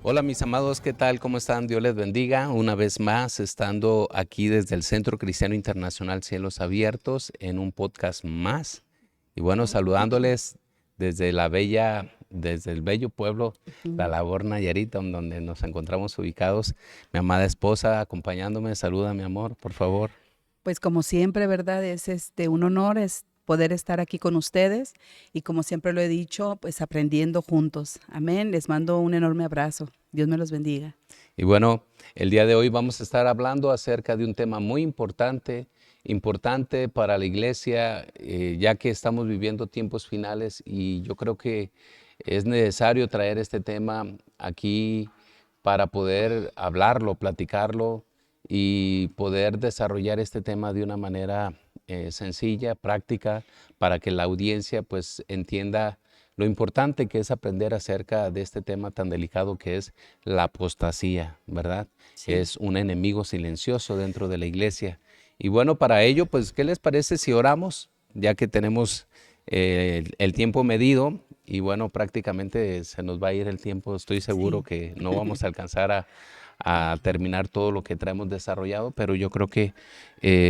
Hola mis amados, ¿qué tal? ¿Cómo están? Dios les bendiga. Una vez más, estando aquí desde el Centro Cristiano Internacional Cielos Abiertos en un podcast más. Y bueno, saludándoles desde el bello pueblo, La Labor Nayarit, donde nos encontramos ubicados. Mi amada esposa acompañándome. Saluda, mi amor, por favor. Pues como siempre, ¿verdad? Es un honor es poder estar aquí con ustedes y como siempre lo he dicho, pues aprendiendo juntos. Amén. Les mando un enorme abrazo. Dios me los bendiga. Y bueno, el día de hoy vamos a estar hablando acerca de un tema muy importante para la iglesia, ya que estamos viviendo tiempos finales y yo creo que es necesario traer este tema aquí para poder hablarlo, platicarlo y poder desarrollar este tema de una manera sencilla, práctica, para que la audiencia pues entienda lo importante que es aprender acerca de este tema tan delicado que es la apostasía, ¿verdad? Sí. Es un enemigo silencioso dentro de la iglesia. Y bueno, para ello, pues, ¿qué les parece si oramos? Ya que tenemos el tiempo medido y bueno, prácticamente se nos va a ir el tiempo. Estoy seguro Sí. que no vamos a alcanzar a terminar todo lo que traemos desarrollado, pero yo creo que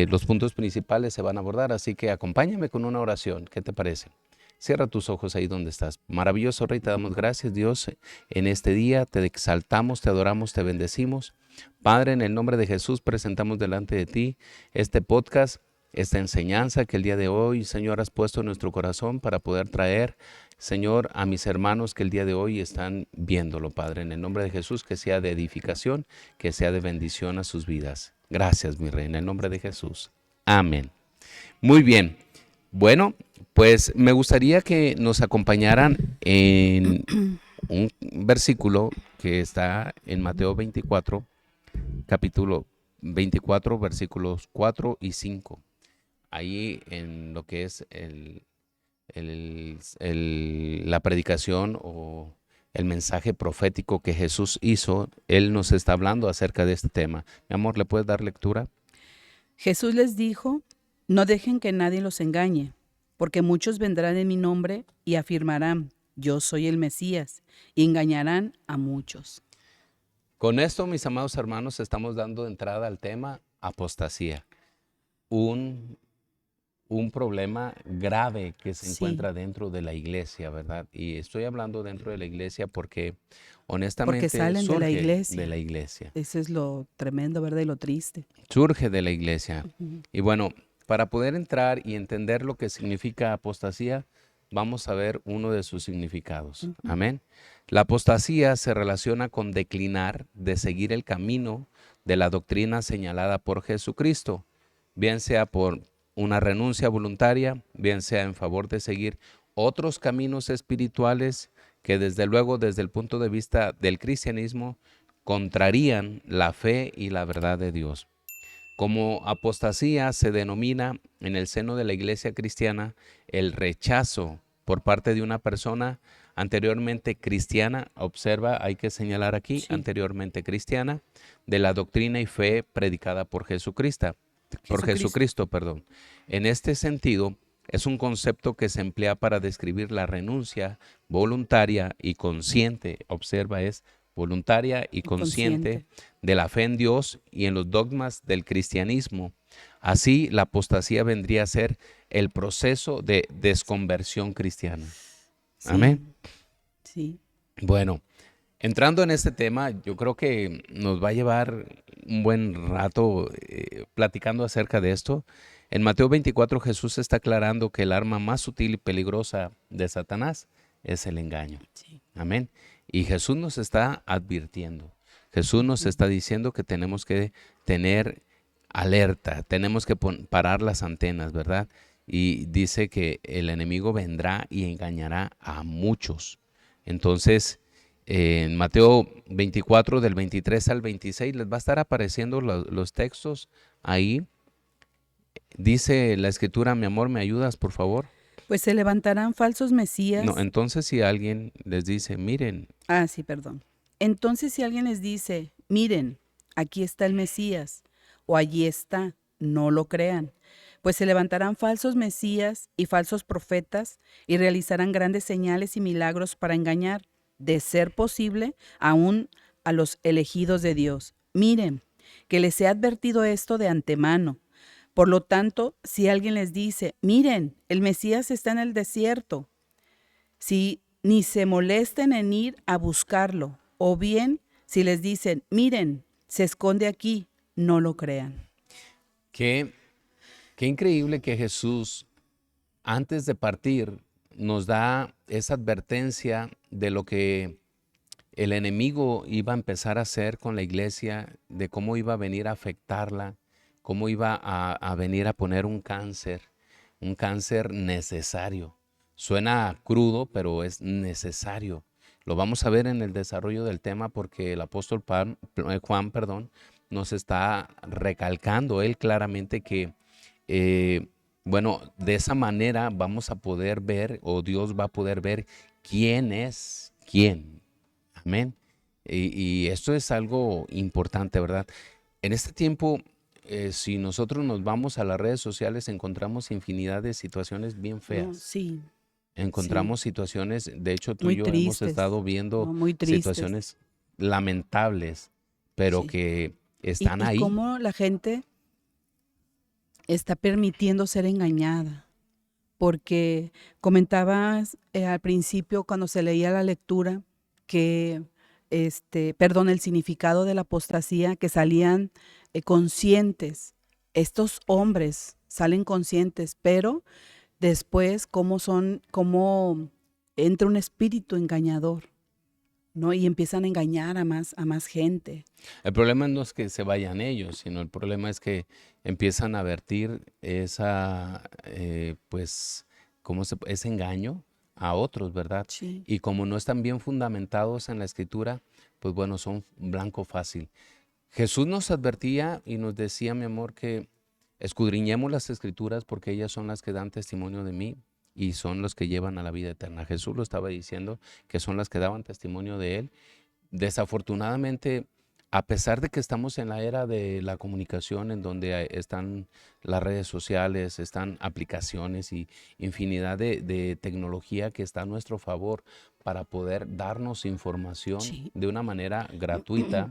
los puntos principales se van a abordar, así que acompáñame con una oración. ¿Qué te parece? Cierra tus ojos ahí donde estás. Maravilloso Rey, te damos gracias, Dios, en este día. Te exaltamos, te adoramos, te bendecimos. Padre, en el nombre de Jesús presentamos delante de ti este podcast, esta enseñanza que el día de hoy, Señor, has puesto en nuestro corazón para poder traer, Señor, a mis hermanos que el día de hoy están viéndolo, Padre. En el nombre de Jesús, que sea de edificación, que sea de bendición a sus vidas. Gracias, mi Rey, en el nombre de Jesús. Amén. Muy bien. Bueno, pues me gustaría que nos acompañaran en un versículo que está en Mateo 24, capítulo 24, versículos 4 y 5. Ahí en lo que es la predicación o el mensaje profético que Jesús hizo, Él nos está hablando acerca de este tema. Mi amor, ¿le puedes dar lectura? Jesús les dijo, no dejen que nadie los engañe, porque muchos vendrán en mi nombre y afirmarán, yo soy el Mesías, y engañarán a muchos. Con esto, mis amados hermanos, estamos dando entrada al tema apostasía, un, un problema grave que se Sí, encuentra dentro de la iglesia, ¿verdad? Y estoy hablando dentro de la iglesia porque porque honestamente salen de la surge de iglesia. la iglesia, Eso es lo tremendo, ¿verdad? Y lo triste. surge de la iglesia. Ujú. Y bueno, para poder entrar y entender lo que significa apostasía, vamos a ver uno de sus significados. Ujú. Amén. La apostasía se relaciona con declinar de seguir el camino de la doctrina señalada por Jesucristo, bien sea por una renuncia voluntaria, bien sea en favor de seguir otros caminos espirituales que desde luego desde el punto de vista del cristianismo contrarían la fe y la verdad de Dios. Como apostasía se denomina en el seno de la iglesia cristiana el rechazo por parte de una persona anteriormente cristiana, observa, hay que señalar aquí, Sí, anteriormente cristiana, de la doctrina y fe predicada por Jesucristo. Jesucristo, perdón. En este sentido, es un concepto que se emplea para describir la renuncia voluntaria y consciente, observa, es voluntaria y consciente Consciente. de la fe en Dios y en los dogmas del cristianismo. Así, la apostasía vendría a ser el proceso de desconversión cristiana. Sí, Amén. sí. Bueno, entrando en este tema, yo creo que nos va a llevar un buen rato platicando acerca de esto. En Mateo 24 Jesús está aclarando que el arma más sutil y peligrosa de Satanás es el engaño. Sí. Amén. Y Jesús nos está advirtiendo. Jesús nos Ujú. está diciendo que tenemos que tener alerta, tenemos que parar las antenas, ¿verdad? Y dice que el enemigo vendrá y engañará a muchos. Entonces, en Mateo 24, del 23 al 26, les va a estar apareciendo los textos ahí. Dice la escritura, mi amor, ¿me ayudas, por favor? Pues se levantarán falsos No, mesías. entonces si alguien les dice, miren, Ah, sí, perdón. Entonces, si alguien les dice, miren, aquí está el Mesías, o allí está, no lo crean, pues se levantarán falsos mesías y falsos profetas y realizarán grandes señales y milagros para engañar, de ser posible, aún a los elegidos de Dios. Miren, que les he advertido esto de antemano. Por lo tanto, si alguien les dice, miren, el Mesías está en el desierto, si ni se molesten en ir a buscarlo, o bien si les dicen, miren, se esconde aquí, no lo crean. Qué, qué increíble que Jesús, antes de partir, nos da esa advertencia de lo que el enemigo iba a empezar a hacer con la iglesia, de cómo iba a venir a afectarla, cómo iba a venir a poner un cáncer necesario. Suena crudo, pero es necesario. Lo vamos a ver en el desarrollo del tema porque el apóstol Juan, perdón, nos está recalcando él claramente que, eh, bueno, de esa manera vamos a poder ver, o Dios va a poder ver quién es quién. Amén. Y esto es algo importante, ¿verdad? En este tiempo, si nosotros nos vamos a las redes sociales, encontramos infinidad de situaciones bien No, feas. sí, sí, Encontramos situaciones, de hecho tú y muy yo hemos tristes, estado viendo no, muy tristes, situaciones lamentables, pero sí. que están Y ahí. cómo la gente está permitiendo ser engañada, porque comentabas al principio cuando se leía la lectura que, perdón, el significado de la apostasía, que salían conscientes. Estos hombres salen conscientes, pero después cómo entra un espíritu engañador, ¿no? Y empiezan a engañar a más gente. El problema no es que se vayan ellos, sino el problema es que empiezan a vertir esa, pues, ese engaño a otros, ¿verdad? Sí. Y como no están bien fundamentados en la escritura, pues bueno, son blanco fácil. Jesús nos advertía y nos decía, mi amor, que escudriñemos las escrituras porque ellas son las que dan testimonio de mí y son los que llevan a la vida eterna. Jesús lo estaba diciendo, que son las que daban testimonio de él. Desafortunadamente, a pesar de que estamos en la era de la comunicación, en donde están las redes sociales, están aplicaciones y infinidad de tecnología que está a nuestro favor para poder darnos información Sí. de una manera gratuita,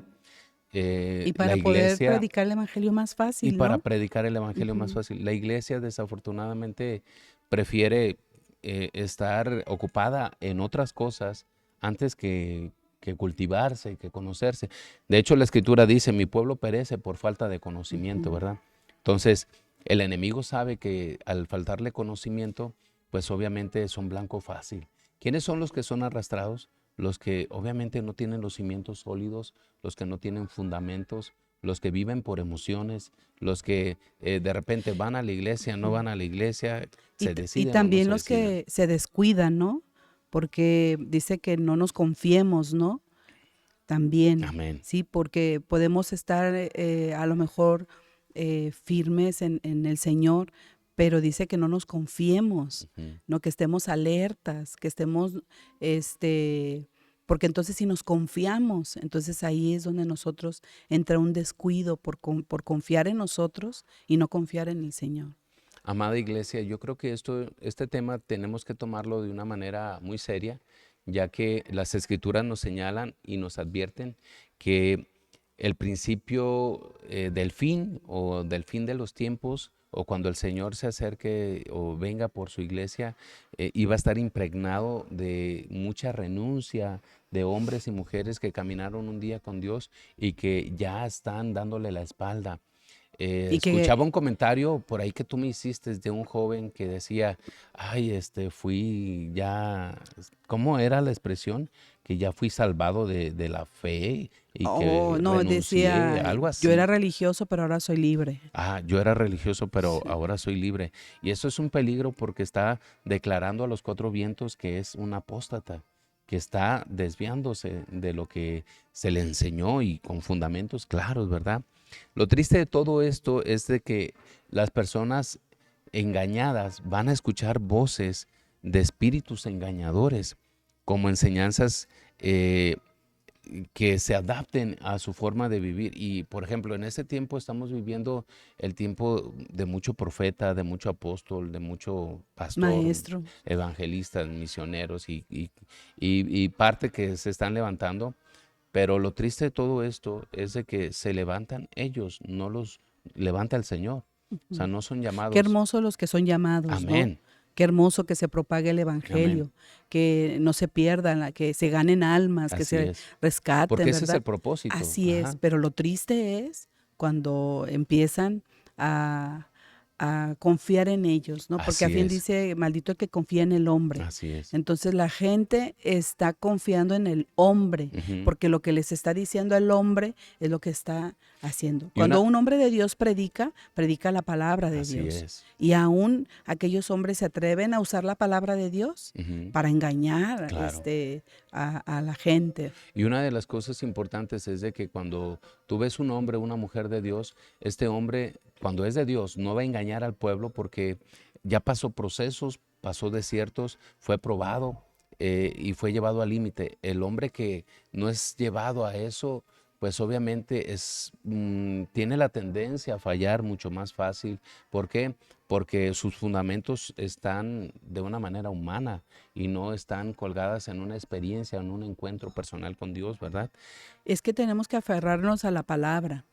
Y la para poder iglesia, predicar el evangelio más y fácil, para ¿no? predicar el evangelio más Ujú. fácil, la iglesia desafortunadamente prefiere estar ocupada en otras cosas antes que cultivarse, que conocerse. De hecho, la escritura dice, mi pueblo perece por falta de conocimiento, Ujú. ¿verdad? Entonces, el enemigo sabe que al faltarle conocimiento, pues obviamente son blanco fácil. ¿Quiénes son los que son arrastrados? Los que obviamente no tienen los cimientos sólidos, los que no tienen fundamentos, los que viven por emociones, los que de repente van a la iglesia, no van a la iglesia, se Y deciden o no también se los deciden. que se descuidan, ¿no? Porque dice que no nos confiemos, ¿no? También, Amén. sí, porque podemos estar a lo mejor firmes en el Señor, pero dice que no nos confiemos, Ujú. ¿no? Que estemos alertas, que estemos, porque entonces si nos confiamos, entonces ahí es donde nosotros entra un descuido por confiar en nosotros y no confiar en el Señor. Amada iglesia, yo creo que este tema tenemos que tomarlo de una manera muy seria, ya que las escrituras nos señalan y nos advierten que el principio del fin o del fin de los tiempos o cuando el Señor se acerque o venga por su iglesia, iba a estar impregnado de mucha renuncia de hombres y mujeres que caminaron un día con Dios y que ya están dándole la espalda. Y que, Escuchaba un comentario por ahí que tú me hiciste de un joven que decía, ay, fui ya, ¿cómo era la expresión? Que ya fui salvado de la fe y oh, que no, renuncié, decía, algo yo era así. religioso, pero ahora soy libre. Ah, yo era religioso, pero Sí. ahora soy libre. Y eso es un peligro porque está declarando a los cuatro vientos que es un apóstata, que está desviándose de lo que se le enseñó y con fundamentos claros, ¿verdad? Lo triste de todo esto es de que las personas engañadas van a escuchar voces de espíritus engañadores como enseñanzas eh, que se adapten a su forma de vivir. Y, por ejemplo, en este tiempo estamos viviendo el tiempo de mucho profeta, de mucho apóstol, de mucho pastor, Maestro, evangelistas, misioneros y parte que se están levantando. Pero lo triste de todo esto es de que se levantan ellos, no los levanta el Señor. O sea, Ujú. no son Qué llamados. hermosos los que son llamados, ¿no? Amén, Qué hermoso que se propague el amén. evangelio, que no se pierdan, que se ganen almas, que Así se es. Porque rescaten, ese es el ¿verdad? propósito. Así es, Ajá, pero lo triste es cuando empiezan a, a confiar en ellos, ¿no? Porque a así fin es, dice, maldito el que confía en el hombre. así es. Entonces la gente está confiando en el hombre, Ujú. porque lo que les está diciendo el hombre es lo que está haciendo. Y Cuando una, un hombre de Dios predica, predica la palabra de así Dios. es. Y aún aquellos hombres se atreven a usar la palabra de Dios Ujú. para engañar Claro. a la gente. Y una de las cosas importantes es de que cuando tú ves un hombre, una mujer de Dios, este hombre, cuando es de Dios, no va a engañar al pueblo porque ya pasó procesos, pasó desiertos, fue probado y fue llevado al límite. El hombre que no es llevado a eso, pues obviamente tiene la tendencia a fallar mucho más fácil. ¿Por qué? Porque sus fundamentos están de una manera humana y no están colgadas en una experiencia, en un encuentro personal con Dios, ¿verdad? Es que tenemos que aferrarnos a la palabra,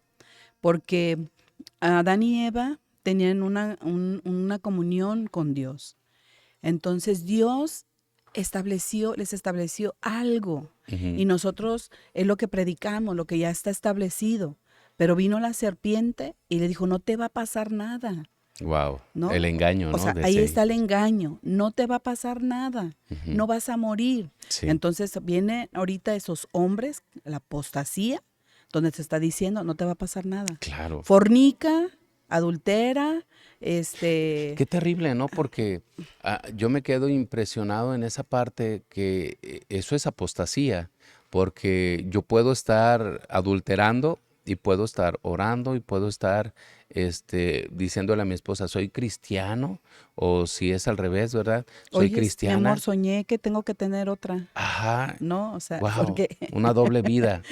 porque Adán y Eva tenían una comunión con Dios. Entonces Dios les estableció algo Ujú. y nosotros es lo que predicamos, lo que ya está establecido. Pero vino la serpiente y le dijo, no te va a pasar nada, Wow, ¿no? el engaño, O ¿no? sea, ahí Desde ahí. está el engaño, no te va a pasar nada, Ujú. no vas a morir. Sí, Entonces viene ahorita esos hombres, la apostasía, donde se está diciendo, no te va a pasar nada. claro. Fornica, adultera, este, Qué terrible, ¿no? Porque yo me quedo impresionado en esa parte que eso es apostasía, porque yo puedo estar adulterando y puedo estar orando y puedo estar diciéndole a mi esposa, soy cristiano, o si es al revés, ¿verdad? Soy oye, mi amor, cristiana. soñé que tengo que tener otra, Ajá, ¿no? O sea, wow, porque una doble vida.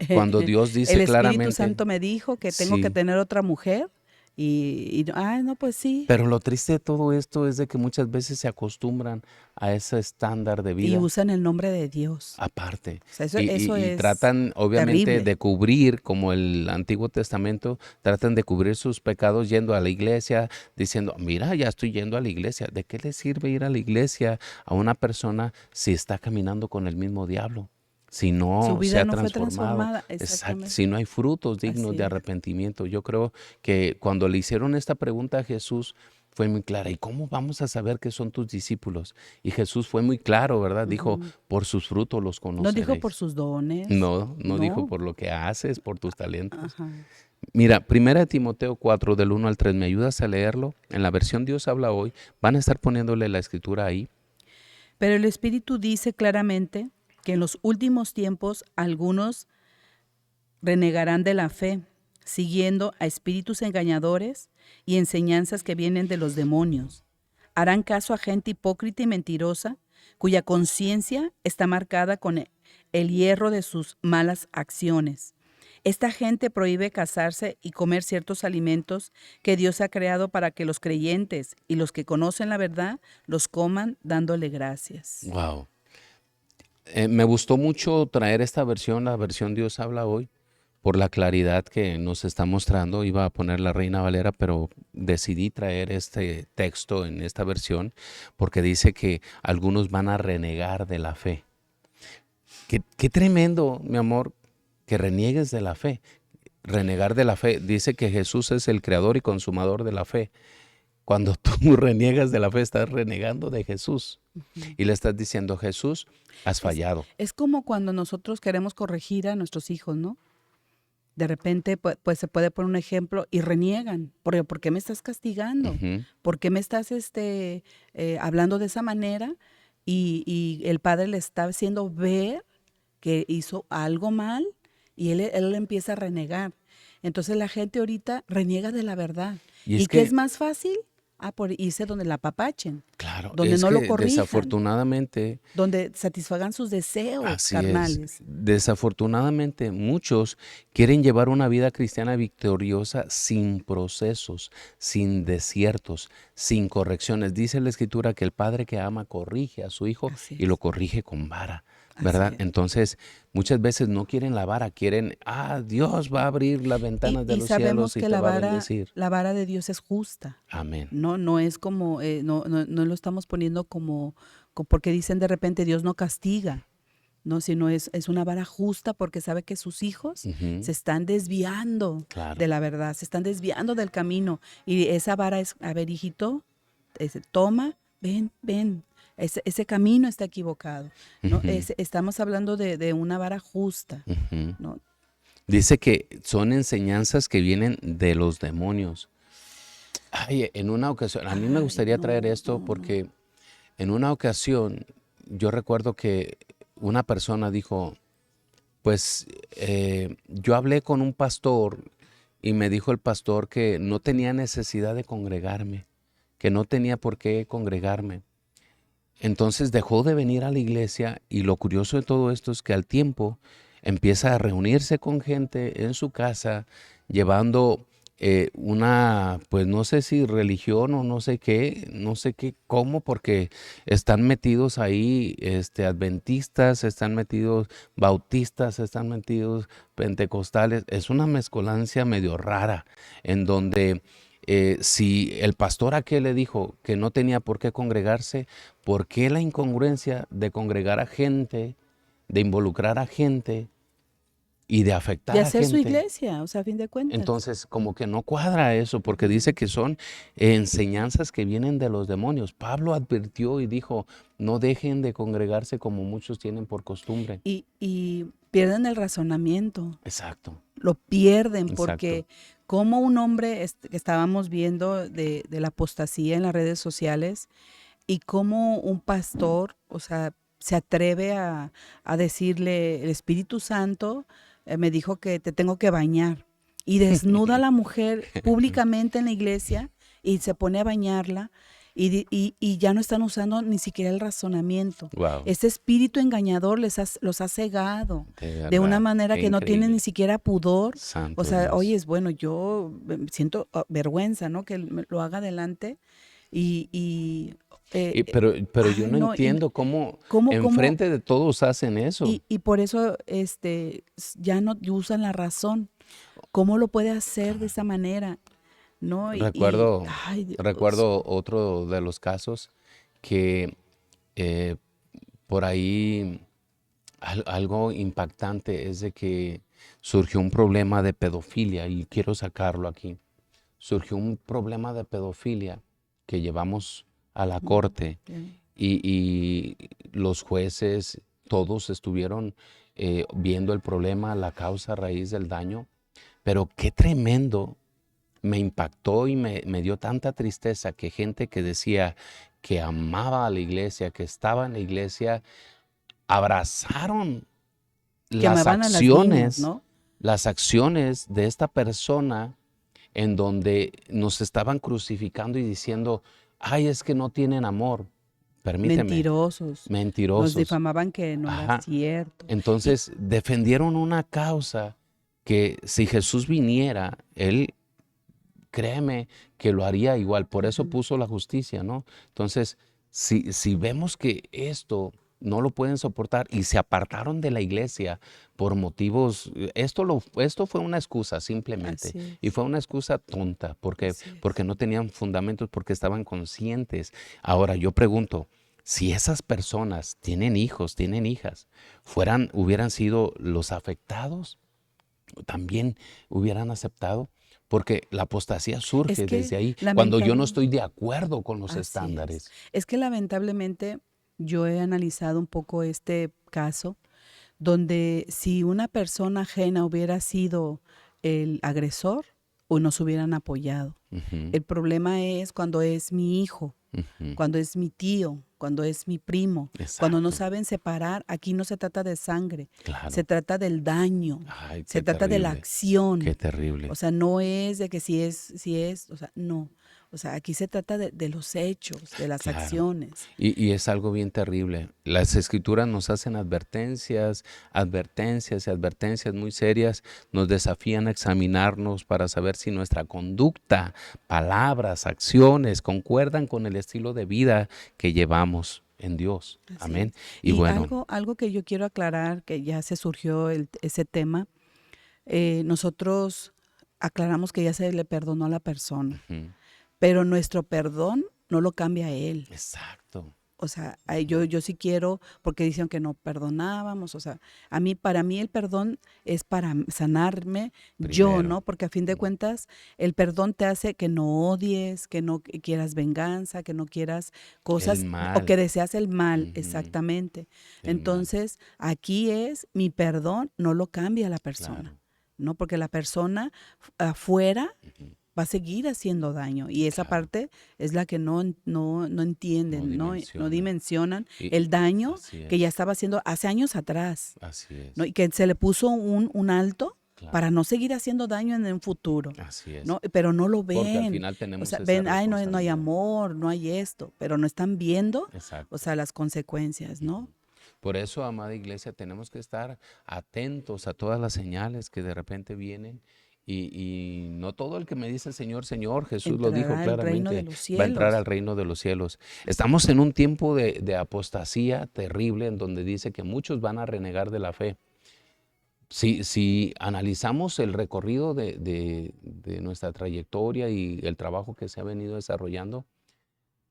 Cuando Dios el dice Espíritu claramente, Santo me dijo que tengo que sí. tener otra mujer no, pues sí. Pero lo triste de todo esto es de que muchas veces se acostumbran a ese estándar de Y vida usan el nombre de Dios. aparte O sea, y, eso y es tratan obviamente terrible. de cubrir, como el Antiguo Testamento, tratan de cubrir sus pecados yendo a la iglesia, diciendo, mira, ya estoy yendo a la iglesia. ¿De qué le sirve ir a la iglesia a una persona si está caminando con el mismo diablo? Si Su no se vida ha no fue transformado, transformada, exacto, exactamente. si no hay frutos dignos Así de es. arrepentimiento. Yo creo que cuando le hicieron esta pregunta a Jesús, fue muy clara. ¿Y cómo vamos a saber que son tus discípulos? Y Jesús fue muy claro, ¿verdad? Dijo, Ujú. por sus frutos los No dijo por conoceréis. sus dones, No, no dijo no. por lo que haces, por tus talentos. Ajá. Mira, 1 Timoteo 4 del 1 al 3, ¿me ayudas a leerlo? En la versión Dios habla hoy, van a estar poniéndole la escritura ahí. Pero el Espíritu dice claramente que en los últimos tiempos algunos renegarán de la fe, siguiendo a espíritus engañadores y enseñanzas que vienen de los demonios. Harán caso a gente hipócrita y mentirosa, cuya conciencia está marcada con el hierro de sus malas acciones. Esta gente prohíbe casarse y comer ciertos alimentos que Dios ha creado para que los creyentes y los que conocen la verdad los coman dándole gracias. Wow. Me gustó mucho traer esta versión, la versión Dios habla hoy, por la claridad que nos está mostrando. Iba a poner la Reina Valera, pero decidí traer este texto en esta versión porque dice que algunos van a renegar de la fe. Qué tremendo, mi amor, que reniegues de la fe. Renegar de la fe. Dice que Jesús es el creador y consumador de la fe. Cuando tú reniegas de la fe, estás renegando de Jesús Ujú. y le estás diciendo, Jesús, has Es, fallado. es como cuando nosotros queremos corregir a nuestros hijos, ¿no? De repente, pues, se puede poner un ejemplo y reniegan. ¿Por qué me estás castigando? Ujú. ¿Por qué me estás hablando de esa manera? Y el padre le está haciendo ver que hizo algo mal y él empieza a renegar. Entonces la gente ahorita reniega de la verdad. Y ¿Y es qué es que, más fácil? Por irse donde la apapachen, claro, donde es no lo que corrijan, desafortunadamente, donde satisfagan sus deseos así es, carnales. desafortunadamente muchos quieren llevar una vida cristiana victoriosa sin procesos, sin desiertos, sin correcciones. Dice la Escritura que el padre que ama corrige a su hijo Así y lo es. corrige con vara. Así ¿verdad? es. Entonces, muchas veces no quieren la vara, quieren, Dios va a abrir las ventanas de Y los sabemos cielos y que te va a bendecir. la vara de Dios es justa. Amén. No, no es como, no lo estamos poniendo porque dicen de repente Dios no castiga, no, sino es una vara justa porque sabe que sus hijos Ujú, se están desviando claro. de la verdad, se están desviando del camino. Y esa vara es, a ver, hijito, toma, ven, ven. Ese camino está equivocado, ¿no? Ujú, Estamos hablando de una vara justa, ujú. ¿no? Dice que son enseñanzas que vienen de los demonios. Ay, en una ocasión, a mí me Ay, gustaría traer no, esto no, no. porque en una ocasión yo recuerdo que una persona dijo, pues yo hablé con un pastor y me dijo el pastor que no tenía necesidad de congregarme, que no tenía por qué congregarme. Entonces dejó de venir a la iglesia y lo curioso de todo esto es que al tiempo empieza a reunirse con gente en su casa, llevando pues no sé si religión o no sé qué, cómo, porque están metidos ahí adventistas, están metidos bautistas, están metidos pentecostales. Es una mezcolancia medio rara en donde si el pastor aquel le dijo que no tenía por qué congregarse, ¿por qué la incongruencia de congregar a gente, de involucrar a gente y de De afectar a hacer su gente? iglesia, o sea, a fin de cuentas. Entonces, como que no cuadra eso, porque dice que son enseñanzas que vienen de los demonios. Pablo advirtió y dijo, no dejen de congregarse como muchos tienen por costumbre. Y pierden el razonamiento, Exacto, lo pierden exacto. porque como un hombre que estábamos viendo de la apostasía en las redes sociales y como un pastor, o sea, se atreve a decirle, el Espíritu Santo me dijo que te tengo que bañar y desnuda a la mujer públicamente en la iglesia y se pone a bañarla y ya no están usando ni siquiera el razonamiento. Wow, Ese espíritu engañador los ha cegado de de una verdad, manera qué que no tienen ni increíble. siquiera pudor. O Santo sea, oye, Dios. es bueno, yo siento vergüenza, ¿no? Que lo haga delante y Pero yo ay, no no, entiendo cómo cómo, enfrente de todos hacen eso. y por eso ya no usan la razón. ¿Cómo lo puede hacer de esa manera? ¿No? Recuerdo, Ay, Dios. recuerdo otro de los casos que eh, por ahí algo impactante es de que surgió un problema de pedofilia y quiero sacarlo aquí. Surgió un problema de pedofilia que llevamos a la Mm, corte bien. y los jueces, todos estuvieron viendo el problema, la causa raíz del daño, pero qué tremendo, me impactó y me dio tanta tristeza que gente que decía que amaba a la iglesia, que estaba en la iglesia, abrazaron Que las amaban a las niñas, acciones, ¿no? las acciones de esta persona en donde nos estaban crucificando y diciendo, ay, es que no tienen amor. Permíteme, Mentirosos. Nos mentirosos. difamaban que no era Ajá. cierto. Y Entonces defendieron una causa que si Jesús viniera, Él, créeme, que lo haría igual. Por eso ujú, puso la justicia, ¿no? Entonces, si vemos que esto no lo pueden soportar y se apartaron de la iglesia por motivos, esto fue una excusa simplemente, así y es, fue una excusa tonta, así porque es. no tenían fundamentos, porque estaban conscientes. Ahora yo pregunto, si esas personas tienen hijos, tienen hijas, hubieran sido los afectados, también hubieran aceptado, porque la apostasía Es surge que desde ahí, cuando yo no lamentable, estoy de acuerdo con los así es. estándares. Es que lamentablemente yo he analizado un poco este caso donde si una persona ajena hubiera sido el agresor, o nos hubieran apoyado. Ujú, El problema es cuando es mi hijo, ujú, cuando es mi tío, cuando es mi primo, cuando no exacto, saben separar. Aquí no se trata de sangre, se claro. trata del daño, Ay, se trata de la qué acción. O terrible. sea, no es de que si es, o sea, no. O sea, aquí se trata de los hechos, de las Claro. acciones. Y es algo bien terrible. Las escrituras nos hacen advertencias, advertencias y advertencias muy serias. Nos desafían a examinarnos para saber si nuestra conducta, palabras, acciones concuerdan con el estilo de vida que llevamos. en Dios. Así Amén. es. Y Y bueno, algo que yo quiero aclarar, que ya se surgió ese tema, nosotros aclaramos que ya se le perdonó a la persona, ujú, pero nuestro perdón no lo cambia a él. exacto. O sea, Ujú, yo sí quiero, porque dicen que no perdonábamos, o sea, para mí el perdón es para sanarme yo, primero, ¿no? Porque a fin de ujú, cuentas, el perdón te hace que no odies, que no quieras venganza, que no quieras el cosas o mal, que deseas el mal, ujú, exactamente. el mal, Entonces, aquí es mi perdón, no lo cambia la persona, claro. ¿no? Porque la persona afuera Ujú, va a seguir haciendo daño. Y esa claro. parte es la que no No entienden, no dimensionan. dimensionan Y el daño así que ya es, estaba haciendo hace años atrás, así ¿no? es, Y que se le puso un alto para claro, no seguir haciendo daño en un futuro, así es. ¿no? Pero no lo Porque al ven. final O tenemos sea, esa ven, ay, no hay responsabilidad. amor, no hay esto, pero no están viendo, o Exacto. sea, las consecuencias, ¿no? Ujú. Por eso, amada iglesia, tenemos que estar atentos a todas las señales que de repente vienen y no todo el que me dice Señor, Señor, Jesús lo dijo Entrará al reino de claramente, los va a entrar al cielos. reino de los cielos. Estamos en un tiempo de apostasía terrible en donde dice que muchos van a renegar de la fe. Si analizamos el recorrido de nuestra trayectoria y el trabajo que se ha venido desarrollando,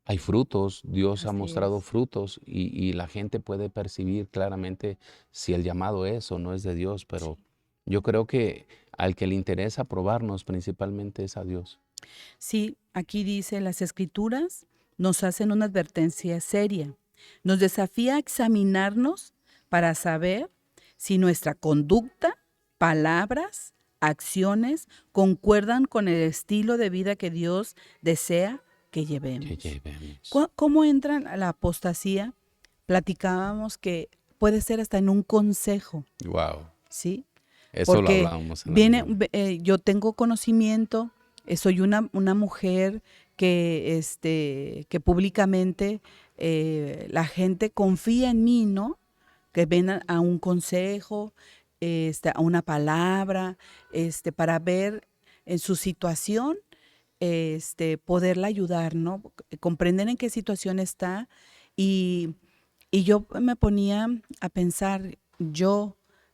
hay frutos, Dios ha Así mostrado es. frutos y la gente puede percibir claramente si el llamado es o no es de Dios, Sí. pero yo creo que al que le interesa probarnos principalmente es a Dios. Sí, aquí dice, las escrituras nos hacen una advertencia seria. Nos desafía a examinarnos para saber si nuestra conducta, palabras, acciones concuerdan con el estilo de vida que Dios desea que Que llevemos. llevemos. ¿Cómo entra la apostasía? Platicábamos que puede ser hasta en un consejo, Wow, ¿sí? eso lo Porque hablábamos en la mañana. yo tengo conocimiento, soy una mujer que públicamente la gente confía en mí, ¿no? Que ven a un consejo, a una palabra, para ver en su situación, poderla ayudar, ¿no? Comprender en qué situación está y, y yo me ponía a pensar,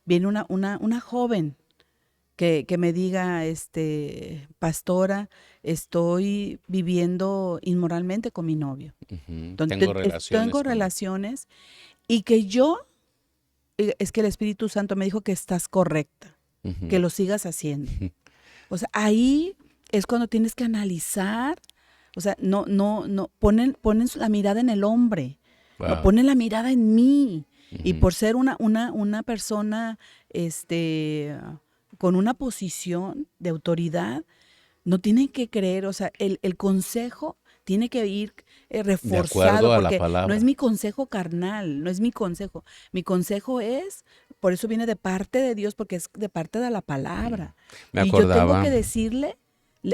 viene una joven que me diga, pastora, estoy viviendo inmoralmente con mi novio. Ujú, tengo Tengo relaciones con él. relaciones y que es que el Espíritu Santo me dijo que estás correcta, que Ujú, lo sigas haciendo. O sea, ahí es cuando tienes que analizar, o sea, no, ponen la mirada en el hombre, no wow, ponen la mirada en mí. Y ujú, por ser una persona, este, con una posición de autoridad, no tienen que creer, o sea, el consejo tiene que ir de reforzado, acuerdo a la porque no es palabra. mi consejo carnal, no es mi consejo. Mi consejo es, por eso viene de parte de Dios, porque es de parte de la Mm, palabra. me Y yo tengo acordaba, que decirle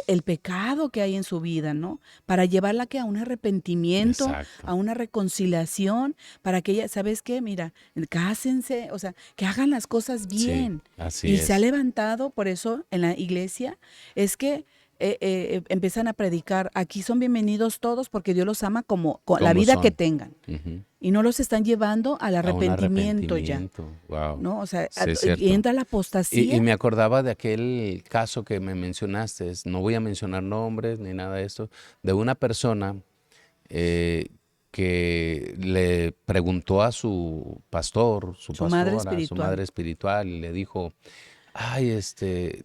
el pecado que hay en su vida, ¿no? Para llevarla que a un arrepentimiento, exacto, a una reconciliación, para que ella, ¿sabes qué? Mira, cásense, o sea, que hagan las cosas sí, bien. así Y se ha es, levantado, por eso en la iglesia, es que empiezan a predicar, aquí son bienvenidos todos porque Dios los ama como con la como vida que son. tengan. Ujú, Y no los están llevando al a un arrepentimiento ya, arrepentimiento, wow, ¿no? O sea, sí es y cierto. entra la Y apostasía. me acordaba de aquel caso que me mencionaste, no voy a mencionar nombres ni nada de esto, de una persona eh, que le preguntó a su pastor, su Su madre pastora, su espiritual. madre espiritual, y le dijo, ay,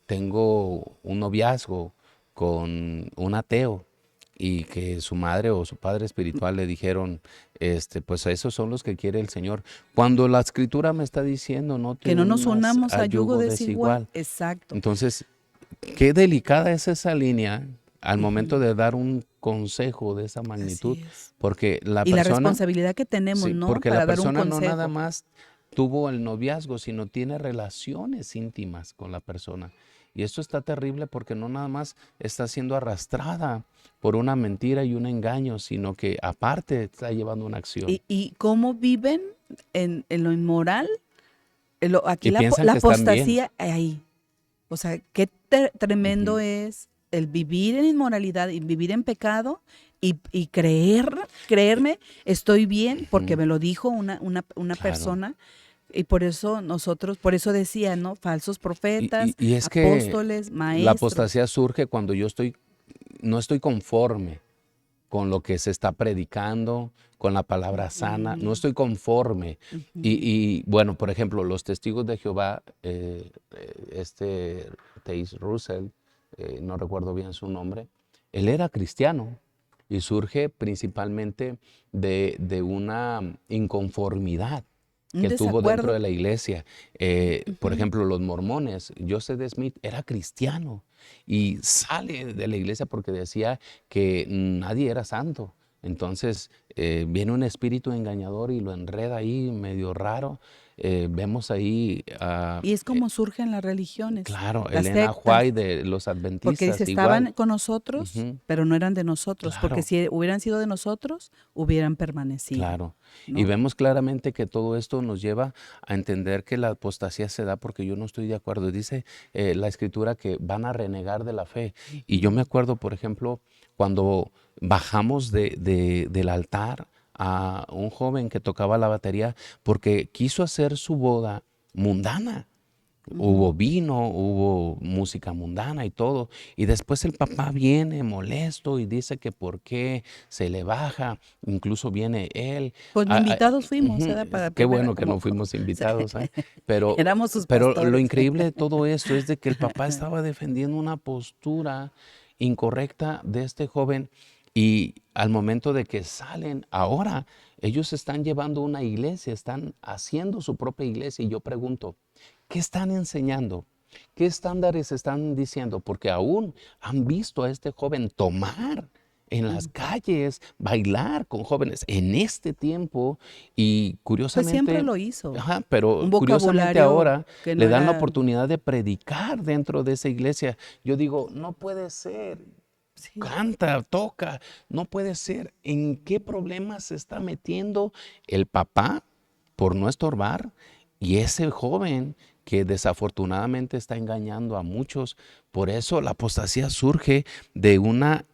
tengo un noviazgo con un ateo y que su madre o su padre espiritual le dijeron, pues esos son los que quiere el Señor. Cuando la escritura me está diciendo, no te Que no nos unas unamos a a yugo yugo desigual. desigual. Exacto. Entonces, qué delicada es esa línea al momento Ujú. de dar un consejo de esa magnitud, Así es. porque la Y la persona, responsabilidad que tenemos, sí, ¿no? porque la Para dar un persona no nada consejo. más tuvo el noviazgo, sino tiene relaciones íntimas con la persona. Y esto está terrible porque no nada más está siendo arrastrada por una mentira y un engaño, sino que aparte está llevando una acción. Y cómo viven en lo inmoral. Aquí Y piensan la que están bien. apostasía ahí. O sea, qué tremendo Ujú, es el vivir en inmoralidad y vivir en pecado y creerme, estoy bien porque Ujú. me lo dijo una Claro. persona. Y por eso por eso decían, ¿no? Falsos profetas, Y es que apóstoles, la maestros. apostasía surge cuando no estoy conforme con lo que se está predicando, con la palabra sana, no Ujú, estoy conforme. ujú. Bueno, por ejemplo, los testigos de Jehová, Taze Russell, no recuerdo bien su nombre, él era cristiano y surge principalmente de una inconformidad Un que él tuvo dentro desacuerdo. de la iglesia. Por Ujú. ejemplo, los mormones, Joseph Smith era cristiano y sale de la iglesia porque decía que nadie era santo. Entonces viene un espíritu engañador y lo enreda ahí medio raro. Vemos ahí, Y es como surgen las religiones, claro, las Elena sectas. White de los Porque dice, adventistas, igual. estaban con nosotros, Ujú, pero no eran de nosotros, porque claro. si hubieran sido de nosotros, hubieran permanecido, Claro. Y ¿no? vemos claramente que todo esto nos lleva a entender que la apostasía se da porque yo no estoy de acuerdo. Dice la escritura que van a renegar de la fe. Y yo me Ujú. acuerdo, por ejemplo, cuando bajamos del altar a un joven que tocaba la batería porque quiso hacer su boda mundana. Ujú. Hubo vino, hubo música mundana y todo. Y después el papá viene molesto y dice que por qué se le baja. Incluso viene él. Pues ni invitados fuimos, Ujú, ¿verdad? Para la qué primera, bueno que como, no fuimos o sea, invitados, ¿eh? Pero, éramos sus pero lo pastores. increíble de todo esto es de que el papá estaba defendiendo una postura incorrecta de este joven y al momento de que salen ahora, ellos están llevando una iglesia, están haciendo su propia iglesia y yo pregunto, ¿qué están enseñando? ¿Qué estándares están diciendo? Porque aún han visto a este joven tomar en las Ujú. calles, bailar con jóvenes en este tiempo y Pues siempre curiosamente, lo hizo. ajá, pero Un curiosamente vocabulario ahora que no le dan la era, oportunidad de predicar dentro de esa iglesia. Yo digo, no puede ser, sí. canta, toca, no puede ser. ¿En qué problemas se está metiendo el papá por no estorbar y ese joven que desafortunadamente está engañando a muchos? Por eso la apostasía surge de una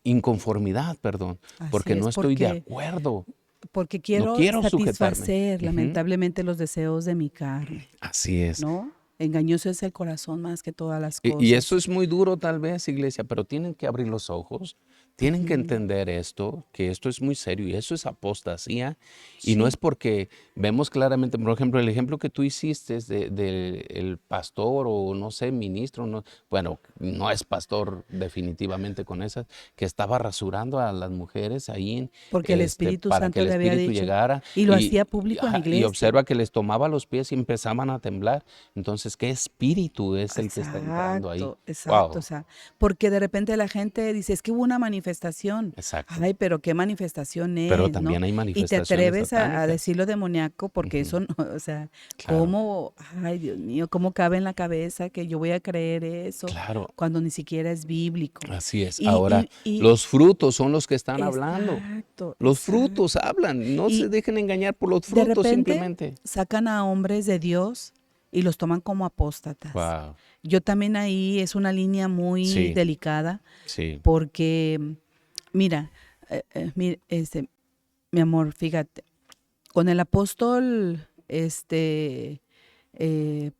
inconformidad, perdón, Así porque no es, estoy de acuerdo, porque no quiero quiero sujetarme. satisfacer Ujú. lamentablemente los deseos de mi carne, Así es. ¿no? Engañoso es el corazón más que todas las Y eso cosas. es muy duro tal vez, iglesia, pero tienen que abrir los ojos, tienen que Ujú. entender esto, que esto es muy serio y eso es apostasía. Y no es Sí, porque vemos claramente, por ejemplo, el ejemplo que tú hiciste de el pastor o no sé, ministro, no, bueno, no es pastor definitivamente con esas, que estaba rasurando a las mujeres ahí porque el Espíritu para que Santo el le había espíritu dicho, llegara y lo hacía público en la ajá, y iglesia. observa que les tomaba los pies y empezaban a temblar. Entonces, ¿qué espíritu es el que está entrando ahí? Exacto, exacto. O Wow, sea, porque de repente la gente dice, es que hubo una manifestación. exacto. Ay, pero qué manifestación Pero es, ¿no? también hay Y te manifestaciones atreves a satánicas. decirlo demoníaco porque Ujú, eso, no, o sea, claro, ¿cómo? Ay, Dios mío, ¿cómo cabe en la cabeza que yo voy a creer eso claro, cuando ni siquiera es bíblico? así es. Y, Ahora, y, y, los frutos son los que están hablando. exacto, Los frutos exacto. hablan. No se Y dejen engañar por los de frutos repente simplemente. sacan a hombres de Dios y los toman como apóstatas. Wow. Yo también ahí es una línea muy Sí, delicada sí, porque, mira, mi amor, fíjate, con el apóstol,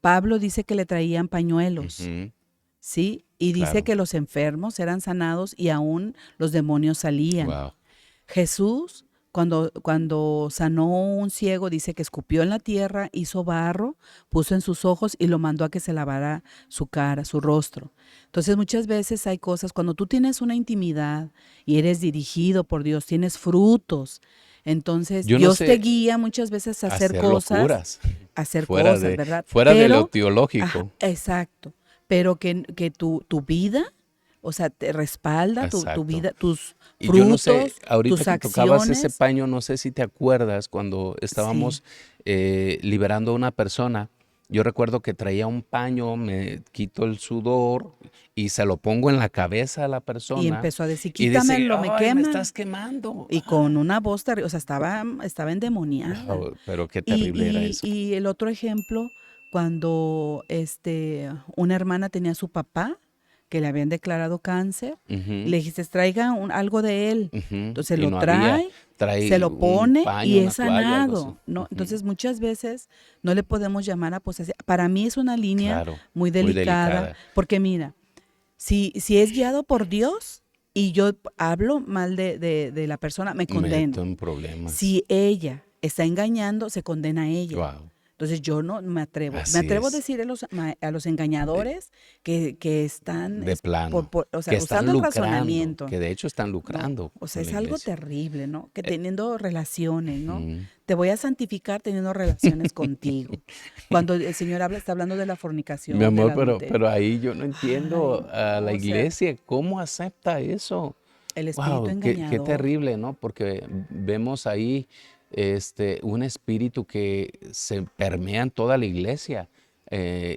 Pablo dice que le traían pañuelos, ujú, ¿sí? Y dice claro. que los enfermos eran sanados y aún los demonios salían. Wow. Jesús, cuando sanó un ciego, dice que escupió en la tierra, hizo barro, puso en sus ojos y lo mandó a que se lavara su cara, su rostro. Entonces muchas veces hay cosas, cuando tú tienes una intimidad y eres dirigido por Dios, tienes frutos, entonces Yo no Dios te sé guía muchas veces hacer locuras a hacer cosas, ¿verdad? fuera de lo Pero, ajá, teológico. exacto, pero que tu vida, o sea, te respalda tu Exacto. vida, tus Y yo no sé, frutos, ahorita tus que tocabas ese acciones. paño, no sé si te acuerdas cuando Sí. estábamos liberando a una persona. Yo recuerdo que traía un paño, me quito el sudor y se lo pongo en la cabeza a la Y persona empezó a decir, y dice, quítamelo, me ay, me quema. estás quemando. Y con una voz terrible, o sea, estaba endemoniada. Guau, pero qué Y, terrible era y, eso. y el otro ejemplo, cuando una hermana tenía a su papá que le habían declarado cáncer. Y Ujú, le dijiste, traiga algo de él. ujú, Entonces y lo no había. trae, Trae se lo un pone paño, y una es toalla, algo así. sanado, ¿no? Ujú, Entonces muchas veces no le podemos llamar apostasía. Para mí es una línea claro, muy muy delicada, delicada. porque mira, si es guiado por Dios y yo hablo mal de la persona, me Meto condeno. en problemas. Si ella está engañando, se condena a ella. Wow, Entonces yo no me atrevo. Me así atrevo a es. decir a los De, engañadores que están, de plano. o Que sea, están usando el lucrando, razonamiento. que de hecho están No, lucrando o sea, con la es algo iglesia. terrible, ¿no? Que teniendo relaciones, ¿no? Ujú. Te voy a santificar teniendo relaciones contigo. Cuando el Señor habla, está hablando de la Mi fornicación, del amor, adulterio. pero ahí yo no Ay, entiendo a no, la o sea, iglesia, ¿cómo acepta eso? el espíritu Wow, qué engañador. terrible, ¿no? Porque vemos ahí un espíritu que se permea en toda la iglesia.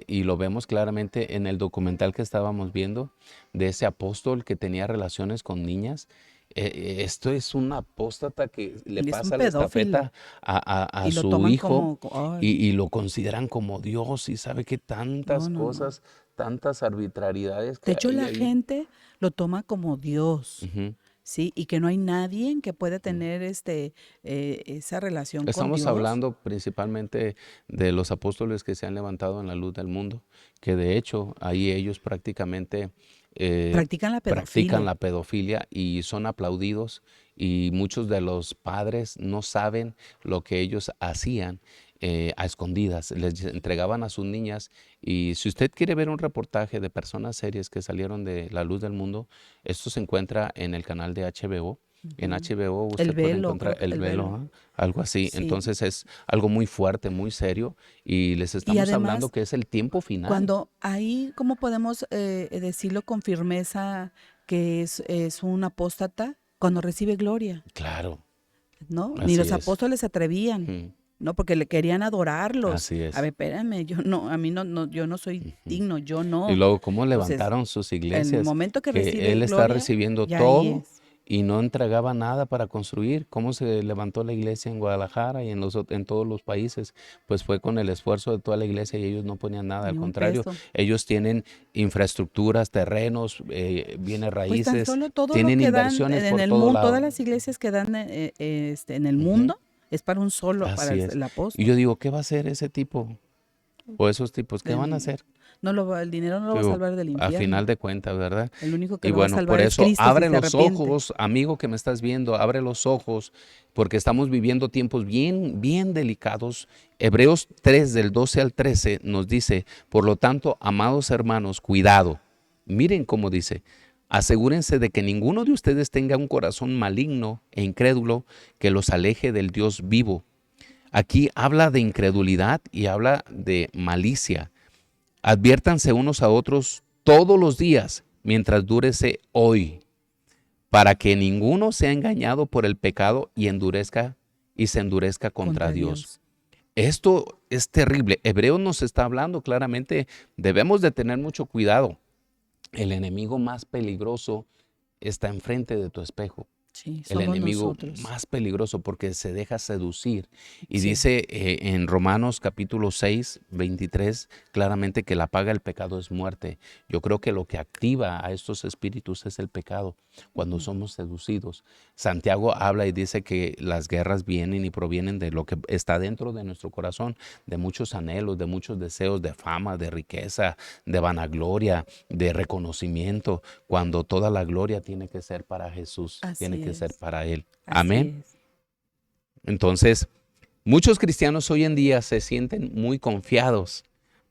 Y lo vemos claramente en el documental que estábamos viendo de ese apóstol que tenía relaciones con niñas. Esto es un apóstata que le Y es un pasa la pedófilo. estafeta a Y lo su toman hijo como, ay, y lo consideran como Dios y sabe que tantas no, no, no. cosas, tantas arbitrariedades De que hecho, hay la ahí. gente lo toma como Dios, Ujú. ¿sí? Y que no hay nadie que pueda tener esa relación con Estamos Dios. hablando principalmente de los apóstoles que se han levantado en la luz del mundo, que de hecho ahí ellos prácticamente Practican la practican pedofilia. la pedofilia y son aplaudidos y muchos de los padres no saben lo que ellos hacían a escondidas. Les entregaban a sus niñas y si usted quiere ver un reportaje de personas serias que salieron de la luz del mundo, esto se encuentra en el canal de HBO. En Ujú. HBO El usted puede velo, encontrar creo que El el Velo, velo. ¿ah? Algo así. Sí. Entonces es algo muy fuerte, muy serio y les Y estamos hablando además, que es el tiempo final. cuando ahí, ¿cómo podemos decirlo con firmeza que es un apóstata? Cuando recibe gloria, Claro, ¿no? Ni así los es. apóstoles se atrevían, Ujú, ¿no? Porque le querían adorarlos. así A es. ver, espérame, yo no, a mí no, yo no soy Ujú. digno, yo Y no. luego cómo Entonces, levantaron sus el iglesias, momento que que recibe él está gloria, recibiendo ya ahí todo es. y no entregaba nada para construir. ¿Cómo se levantó la iglesia en Guadalajara y en todos los países? Pues fue con el esfuerzo de toda la iglesia y ellos no ponían nada. Al Ni un contrario, peso. ellos tienen infraestructuras, terrenos, bienes Pues tan raíces, solo todo lo tienen que dan inversiones en por el todo mundo, lado. todas las iglesias que dan en el Ujú, mundo, es para un solo, para así es. el Y yo apóstol. digo, ¿qué va a hacer ese tipo o esos tipos? ¿Qué van a El, hacer? el dinero no lo va a Digo, salvar del a final infierno. de cuentas, ¿verdad? El único que Y lo va a bueno, por salvar es eso Cristo si abre se los arrepiente. ojos, amigo que me estás viendo, abre los ojos, porque estamos viviendo tiempos bien, bien delicados. Hebreos 3 del 12 al 13 nos dice, por lo tanto, amados hermanos, cuidado. Miren cómo dice, asegúrense de que ninguno de ustedes tenga un corazón maligno e incrédulo que los aleje del Dios vivo. Aquí habla de incredulidad y habla de malicia. Adviértanse unos a otros todos los días mientras dure ese hoy, para que ninguno sea engañado por el pecado y se endurezca contra Contra Dios. Dios. Esto es terrible. Hebreos nos está hablando claramente, debemos de tener mucho cuidado. El enemigo más peligroso está enfrente de tu espejo. Sí, El somos enemigo nosotros. más peligroso porque se deja seducir. Y Sí. dice en Romanos capítulo 6, 23, claramente que la paga del pecado es muerte. Yo creo que lo que activa a estos espíritus es el pecado cuando Ujú. somos seducidos. Santiago habla y dice que las guerras vienen y provienen de lo que está dentro de nuestro corazón, de muchos anhelos, de muchos deseos de fama, de riqueza, de vanagloria, de reconocimiento, cuando toda la gloria tiene que ser para Jesús, tiene Así que ser es. para Él. Así Amén. es. Entonces, muchos cristianos hoy en día se sienten muy confiados,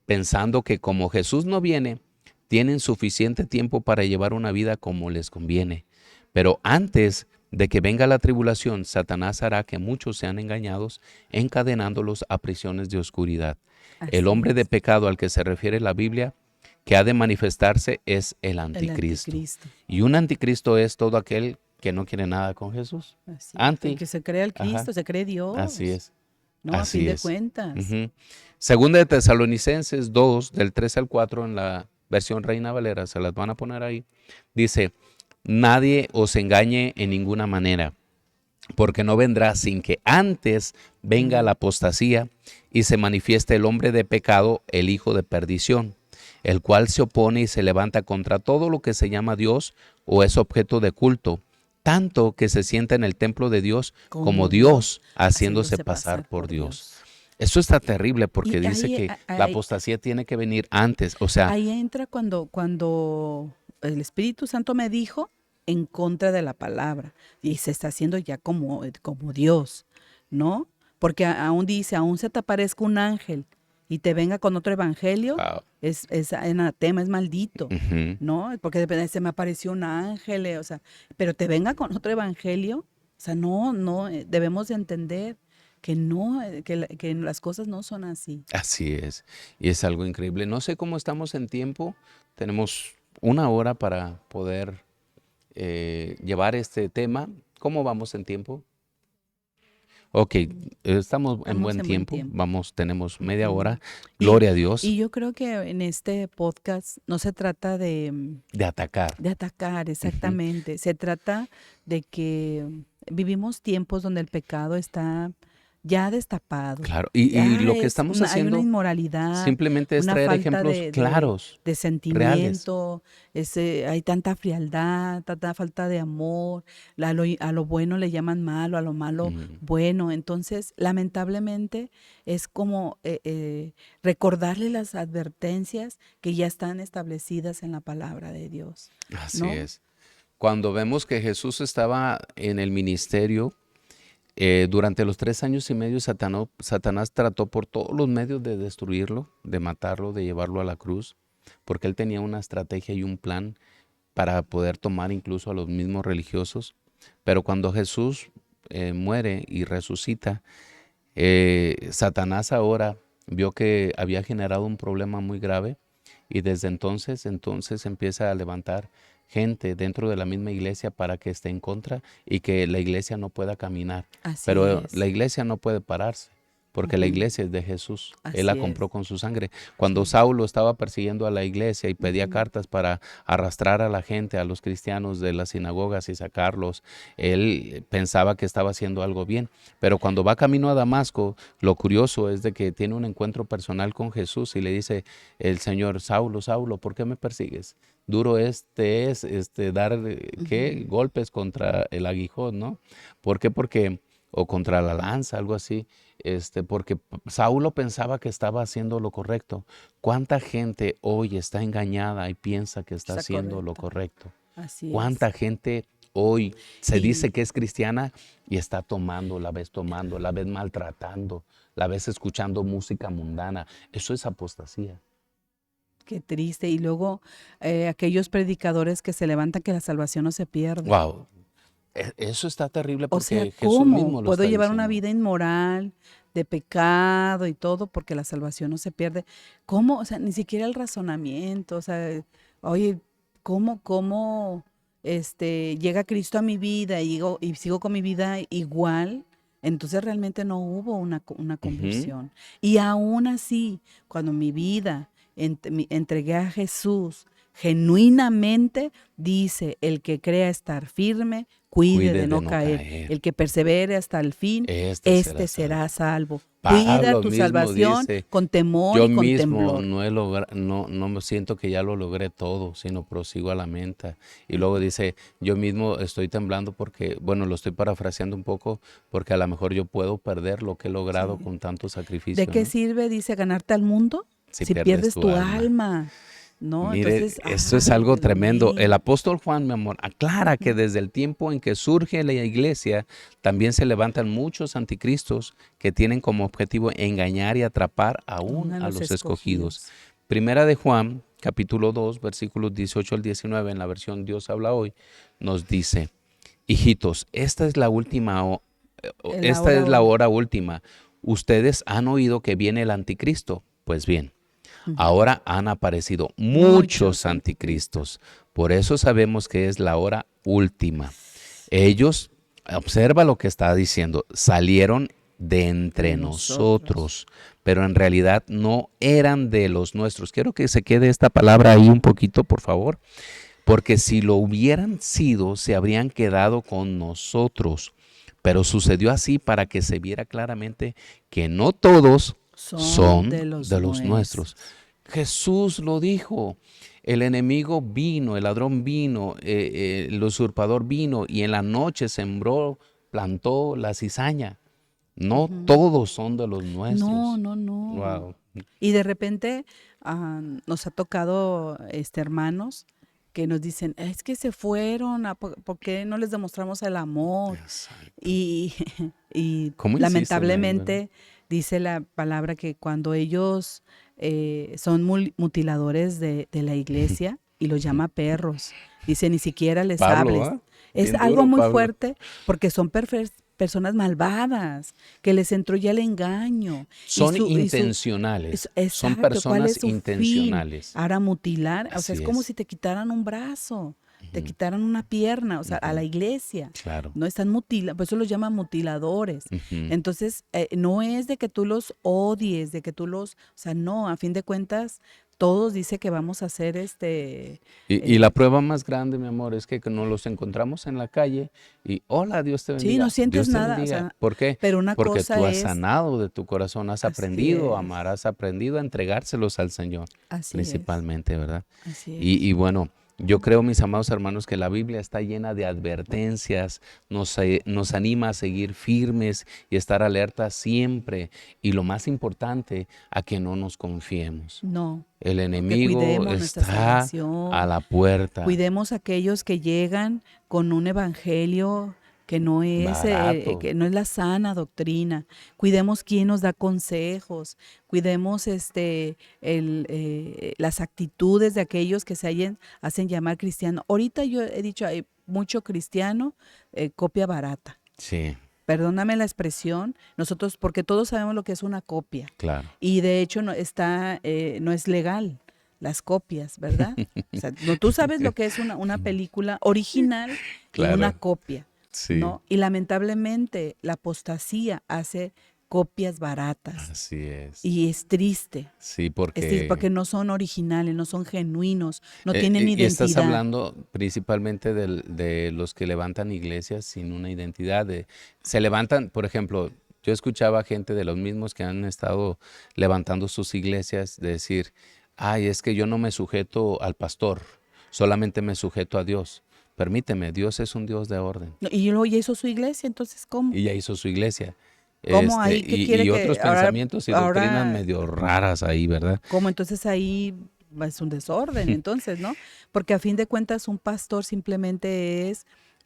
pensando que como Jesús no viene, tienen suficiente tiempo para llevar una vida como les conviene. Pero antes de que venga la tribulación, Satanás hará que muchos sean engañados, encadenándolos a prisiones de oscuridad. El Así hombre de es. pecado al que se refiere la Biblia, que ha de manifestarse, es el El anticristo. anticristo. Y un anticristo es todo aquel que no quiere nada con Jesús. Así es. El Anti, que se cree el ajá, Cristo, se cree así Dios. es, ¿No? A fin así de es. cuentas. Ujú. Segunda de Tesalonicenses 2, del 3 al 4, en la versión Reina Valera, se las van a poner ahí. Dice, nadie os engañe en ninguna manera, porque no vendrá sin que antes venga la apostasía y se manifieste el hombre de pecado, el hijo de perdición, el cual se opone y se levanta contra todo lo que se llama Dios o es objeto de culto, tanto que se sienta en el templo de Dios como Dios, haciéndose pasar por Dios. Esto está terrible porque Y dice ahí, que la apostasía tiene que venir antes, o sea, ahí entra cuando el Espíritu Santo me dijo en contra de la palabra y se está haciendo ya como Dios, ¿no? Porque aún dice, aún se te aparezca un ángel y te venga con otro evangelio, wow. es anatema, es maldito, Ujú. ¿no? Porque se me apareció un ángel, o sea, pero te venga con otro evangelio, o sea, no, debemos de entender que no, que las cosas no son así. Así es, y es algo increíble. No sé cómo estamos en tiempo, tenemos 1 hora para poder llevar este tema. ¿Cómo vamos en tiempo? Ok, estamos en Estamos buen en buen tiempo, tiempo. tenemos media Ujú. hora, Y, gloria a Dios, y yo creo que en este podcast no se trata de atacar. de atacar Ujú. exactamente, se trata de que vivimos tiempos donde el pecado está ya destapado. Claro, y lo que estamos Hay una haciendo inmoralidad, simplemente es una traer falta ejemplos claros, de reales. sentimiento, hay tanta frialdad, tanta falta de amor, a lo bueno le llaman malo, a lo malo Mm, bueno. Entonces, lamentablemente, es como recordarle las advertencias que ya están establecidas en la palabra de Dios, así ¿no? es. Cuando vemos que Jesús estaba en el ministerio, durante los 3 años y medio, Satanás trató por todos los medios de destruirlo, de matarlo, de llevarlo a la cruz, porque él tenía una estrategia y un plan para poder tomar incluso a los mismos religiosos. Pero cuando Jesús muere y resucita, Satanás ahora vio que había generado un problema muy grave y desde entonces empieza a levantar gente dentro de la misma iglesia para que esté en contra y que la iglesia no pueda caminar. Así Pero la es. iglesia no puede pararse porque la Ujú. iglesia es de Jesús. Él la Así compró es. con su sangre. Cuando Sí. Saulo estaba persiguiendo a la iglesia y pedía Ujú. cartas para arrastrar a la gente, a los cristianos de las sinagogas y sacarlos, él pensaba que estaba haciendo algo bien. Pero cuando va camino a Damasco, lo curioso es de que tiene un encuentro personal con Jesús y le dice el Señor: Saulo, Saulo, ¿por qué me persigues? Duro es dar ¿qué? Ujú. Golpes contra el aguijón, ¿no? ¿Por qué? Porque, o contra la lanza, algo así, porque Saulo pensaba que estaba haciendo lo correcto. ¿Cuánta gente hoy está engañada y piensa que está Está haciendo lo correcto. correcto? Así es. ¿Cuánta gente hoy se dice Y que es cristiana y está tomando, la ves maltratando, la ves escuchando música mundana? Eso es apostasía. qué triste. Y luego aquellos predicadores que se levantan que la salvación no se pierde. Wow, eso está terrible O sea, porque Jesús ¿cómo mismo lo puedo está llevar una diciendo. vida inmoral, de pecado y todo porque la salvación no se pierde? ¿Cómo? O sea, ni siquiera el razonamiento. O sea, oye, ¿cómo llega Cristo a mi vida y sigo con mi vida igual? Entonces realmente no hubo una Ujú. conversión. Y aún así, cuando mi vida entregué a Jesús genuinamente, dice, el que crea estar firme, cuide Cuide de de no no caer. caer. El que persevere hasta el fin, Este será este será salvo. salvo. Cuida Pablo tu mismo salvación dice: con temor yo y con mismo temblor. no me siento que ya lo logré todo, sino prosigo a la meta. Y luego Ujú. dice: yo mismo estoy temblando porque, bueno, lo estoy parafraseando un poco, porque a lo mejor yo puedo perder lo que he logrado Sí. con tanto ¿De sacrificio, qué ¿no? sirve, dice, ganarte al mundo Si si pierdes pierdes tu tu alma. alma? ¿No? Mire, Entonces, esto es ay, algo Dios tremendo. El mío. apóstol Juan, mi amor, aclara que Ujú. desde el tiempo en que surge la iglesia, también se levantan muchos anticristos que tienen como objetivo engañar y atrapar Aún aún a a los los escogidos. escogidos. Primera de Juan, capítulo 2, versículos 18 al 19, en la versión Dios habla hoy, nos dice: hijitos, La esta hora, es la hora última. Ustedes han oído que viene el anticristo. Pues bien, ujú, ahora han aparecido muchos muchos anticristos. anticristos. Por eso sabemos que es la hora última. Ellos, observa lo que está diciendo, salieron de De entre nosotros. nosotros, pero en realidad no eran de los nuestros. Quiero que se quede esta palabra ahí un poquito, por favor, porque si lo hubieran sido, se habrían quedado con nosotros. Pero sucedió así para que se viera claramente que no todos Son son de los de los nuestros. nuestros. Jesús lo dijo. El enemigo vino, el ladrón vino, el usurpador vino y en la noche sembró, plantó la cizaña. No Ujú. todos son de los No, nuestros. no, no. Wow. Y de repente nos ha tocado hermanos que nos dicen, es que se fueron, ¿por qué no les demostramos el amor? Exacto. Y, y ¿Cómo insisten ahí, verdad? lamentablemente dice la palabra que cuando ellos son mutiladores de la iglesia y los llama perros, dice, ni siquiera les Pablo, hables. ¿ah? Es Bien algo duro, muy Pablo. fuerte porque son personas malvadas, que les entró ya el engaño Son y su intencionales, son exacto, ¿cuál es personas su fin? intencionales. Ahora mutilar, o sea, es Así como es. si te quitaran un brazo, te Ujú, quitaran una pierna, o sea, a la ujú, iglesia. claro. No están mutilando, por eso los llaman mutiladores. Ujú. Entonces, no es de que tú los odies, de que tú los, o sea, no, a fin de cuentas, todos dice que vamos a hacer Y la eh, prueba más grande, mi amor, es que nos los encontramos en la calle y hola, Dios te sí, no bendiga, sientes Dios te nada, o bendiga. sea, ¿Por qué? pero una Porque cosa tú has es, sanado de tu corazón, has así aprendido a amar, es, has aprendido a entregárselos al Señor, así es, principalmente, ¿verdad? así Y es. bueno, yo creo, mis amados hermanos, que la Biblia está llena de advertencias, nos anima a seguir firmes y estar alertas siempre. Y lo más importante, a que no nos confiemos. No, El no, que enemigo cuidemos nuestra está a salvación, la puerta, cuidemos a aquellos que llegan con un evangelio barato. que no es la sana doctrina. Cuidemos quién nos da consejos, cuidemos las actitudes de aquellos que hacen llamar cristiano. Ahorita yo he dicho, hay mucho cristiano, copia barata. Sí, Perdóname la expresión, nosotros, porque todos sabemos lo que es una copia. claro. Y de hecho no es legal las copias, ¿verdad? O sea, no, tú sabes lo que es una película original y una Claro, copia, sí, ¿no? Y lamentablemente la apostasía hace copias baratas así es. y es triste. Sí, Es triste porque porque no son originales, no son genuinos, no tienen y estás identidad. hablando principalmente de los que levantan iglesias sin una identidad. Se levantan, por ejemplo, yo escuchaba gente de los mismos que han estado levantando sus iglesias de decir, ay, es que yo no me sujeto al pastor, solamente me sujeto a Dios. Permíteme, Dios es un Dios de orden No, y luego ya hizo su iglesia, entonces, ¿cómo? y ya hizo su iglesia. ¿Cómo ahí? ¿Qué quiere Y que otros pensamientos y doctrinas ahora medio raras ahí, ¿verdad? ¿cómo? Entonces ahí es un desorden, entonces, ¿no? Porque a fin de cuentas un pastor simplemente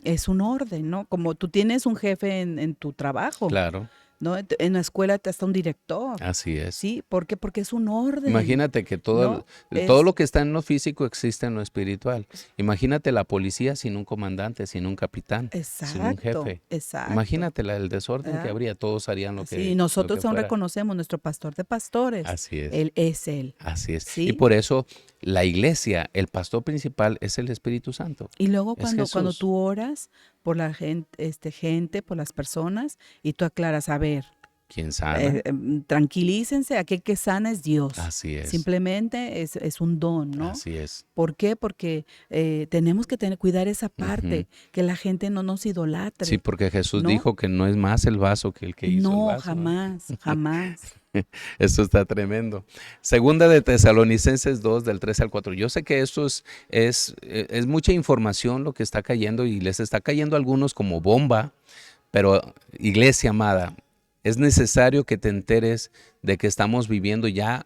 es un orden, ¿no? Como tú tienes un jefe en tu trabajo, Claro, ¿no? En la escuela te está un director, así es. ¿sí? ¿Por qué? Porque es un orden, Imagínate que ¿no? todo Es lo que está en lo físico existe en lo espiritual. Imagínate la policía sin un comandante, sin un capitán, sin un exacto, jefe. exacto. Imagínate el desorden que ¿Verdad? habría, todos harían Así, lo que nosotros aún fuera. reconocemos nuestro pastor de pastores, Así es, él es él, así es. Y ¿sí? por eso la iglesia, el pastor principal es el Espíritu Santo, Y luego es cuando Jesús. tú oras por la gente, por las personas, y tú aclaras, a ver, Quien sana, tranquilícense, aquel que sana es Dios. así es, Simplemente es un don, ¿no? así es. ¿Por qué? Porque tenemos que cuidar esa Ujú. parte, que la gente no nos Sí, idolatre, porque Jesús ¿no? dijo que no es más el vaso que el que hizo el No, vaso, ¿ah? jamás, jamás. Esto está tremendo. Segunda de Tesalonicenses 2, del 3 al 4. Yo sé que esto es mucha información lo que está cayendo y les está cayendo a algunos como bomba, pero iglesia amada, es necesario que te enteres de que estamos viviendo ya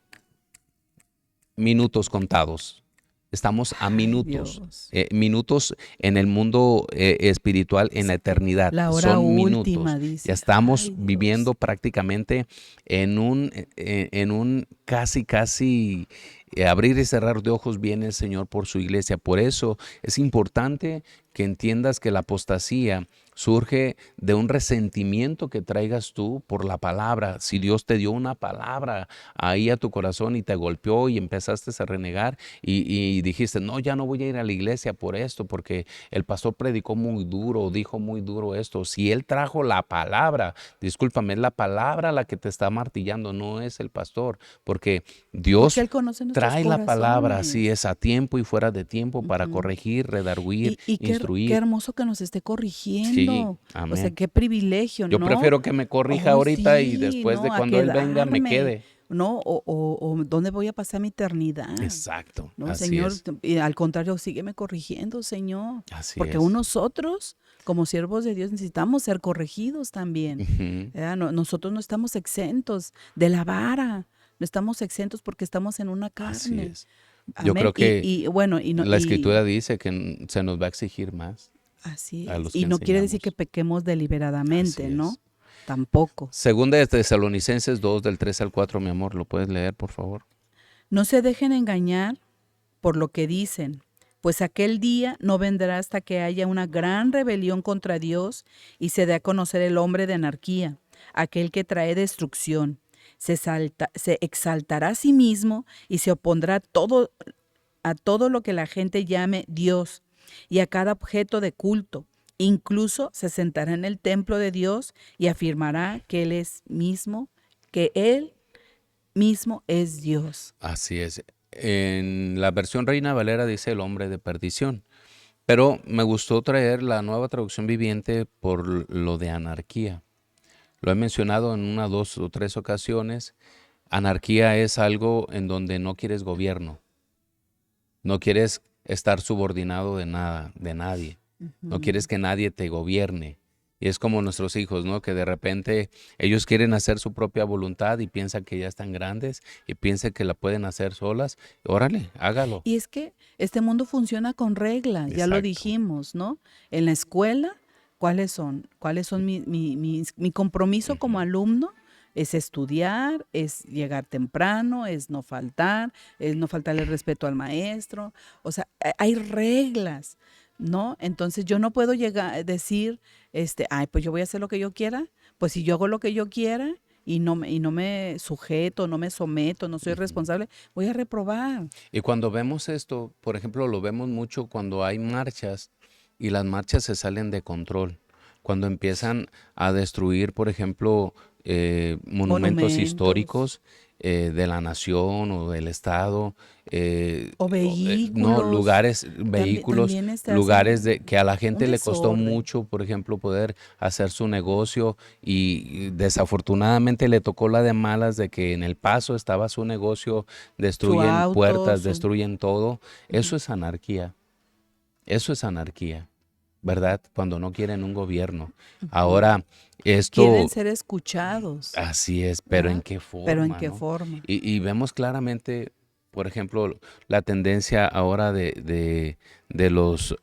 minutos contados. Estamos a Ay, minutos, Dios. minutos en el mundo espiritual, en la eternidad. La hora Son última, minutos. Ya dice. estamos Ay, viviendo Dios. prácticamente en un casi abrir y cerrar de ojos viene el Señor por su iglesia. Por eso es importante que entiendas que la apostasía surge de un resentimiento que traigas tú por la palabra. Si Dios te dio una palabra ahí a tu corazón y te golpeó y empezaste a renegar y dijiste, no, ya no voy a ir a la iglesia por esto, porque el pastor predicó muy duro, dijo muy duro esto. Si él trajo la palabra, discúlpame, es la palabra la que te está martillando, no es el pastor, porque Porque Dios Él conoce nuestros trae la palabra, así corazones. es, a tiempo y fuera de tiempo para Ujú. corregir, redarguir, Y qué instruir. hermoso que nos esté Sí, corrigiendo. O sea, amén. qué privilegio, Yo ¿no? prefiero que me corrija Oh, ahorita y sí, después de no, a cuando Él venga me quedarme. quede. ¿no? O ¿dónde voy a pasar mi eternidad? Exacto, No, así Señor, es, y al contrario, sígueme corrigiendo, Señor, así porque aún es. nosotros, como siervos de Dios, necesitamos ser corregidos también. Ujú, Nosotros no estamos exentos de la vara, no estamos exentos porque estamos en una así carne. es. Yo Amén. creo que Y bueno, y no, la escritura dice que se nos va a exigir más así a es. los que Y no quiere decir que enseñamos. pequemos Así deliberadamente, ¿no? es. Tampoco. Segunda de Tesalonicenses 2 del 3 al 4, mi amor, ¿lo puedes leer, por favor? No se dejen engañar por lo que dicen, pues aquel día no vendrá hasta que haya una gran rebelión contra Dios y se dé a conocer el hombre de anarquía, aquel que trae destrucción. Se exaltará a sí mismo y se opondrá a todo lo que la gente llame Dios y a cada objeto de culto. Incluso se sentará en el templo de Dios y afirmará que Él mismo es Dios. Así es. En la versión Reina Valera dice el hombre de perdición, pero me gustó traer la nueva traducción viviente por lo de anarquía. Lo he mencionado en una, dos o tres ocasiones. Anarquía es algo en donde no quieres gobierno, no quieres estar subordinado de nada, de nadie. No quieres Ujú. que nadie te gobierne. Y es como nuestros hijos, ¿no? Que de repente ellos quieren hacer su propia voluntad y piensan que ya están grandes y piensan que la pueden hacer solas. Órale, hágalo. Y es que este mundo funciona con reglas, ya lo Exacto. dijimos, ¿no? En la escuela, ¿cuáles son? ¿Cuáles son mi compromiso como Ujú. alumno? Es estudiar, es llegar temprano, es no faltarle el respeto al maestro. O sea, hay reglas, ¿no? Entonces yo no puedo llegar decir, ay, pues yo voy a hacer lo que yo quiera. Pues si yo hago lo que yo quiera y no me sujeto, no me someto, no soy Ujú. responsable, voy a reprobar. Y cuando vemos esto, por ejemplo, lo vemos mucho cuando hay marchas y las marchas se salen de control. Cuando empiezan a destruir, por ejemplo, monumentos Monumentos históricos de la nación o del estado, o no, vehículos, lugares, vehículos, también lugares hacen que a la un gente le costó desorden, mucho, por ejemplo, poder hacer su negocio y desafortunadamente le tocó la de malas de que en El Paso estaba su negocio, su destruyen auto, puertas, su... destruyen todo. Ujú, Eso es anarquía, eso es anarquía, ¿verdad? Cuando no quieren un gobierno. ujú. Ahora, Quieren esto, ser escuchados, así es, pero ¿en ¿verdad? qué Pero ¿en forma, qué no? forma? Y vemos claramente, por ejemplo, la tendencia ahora de los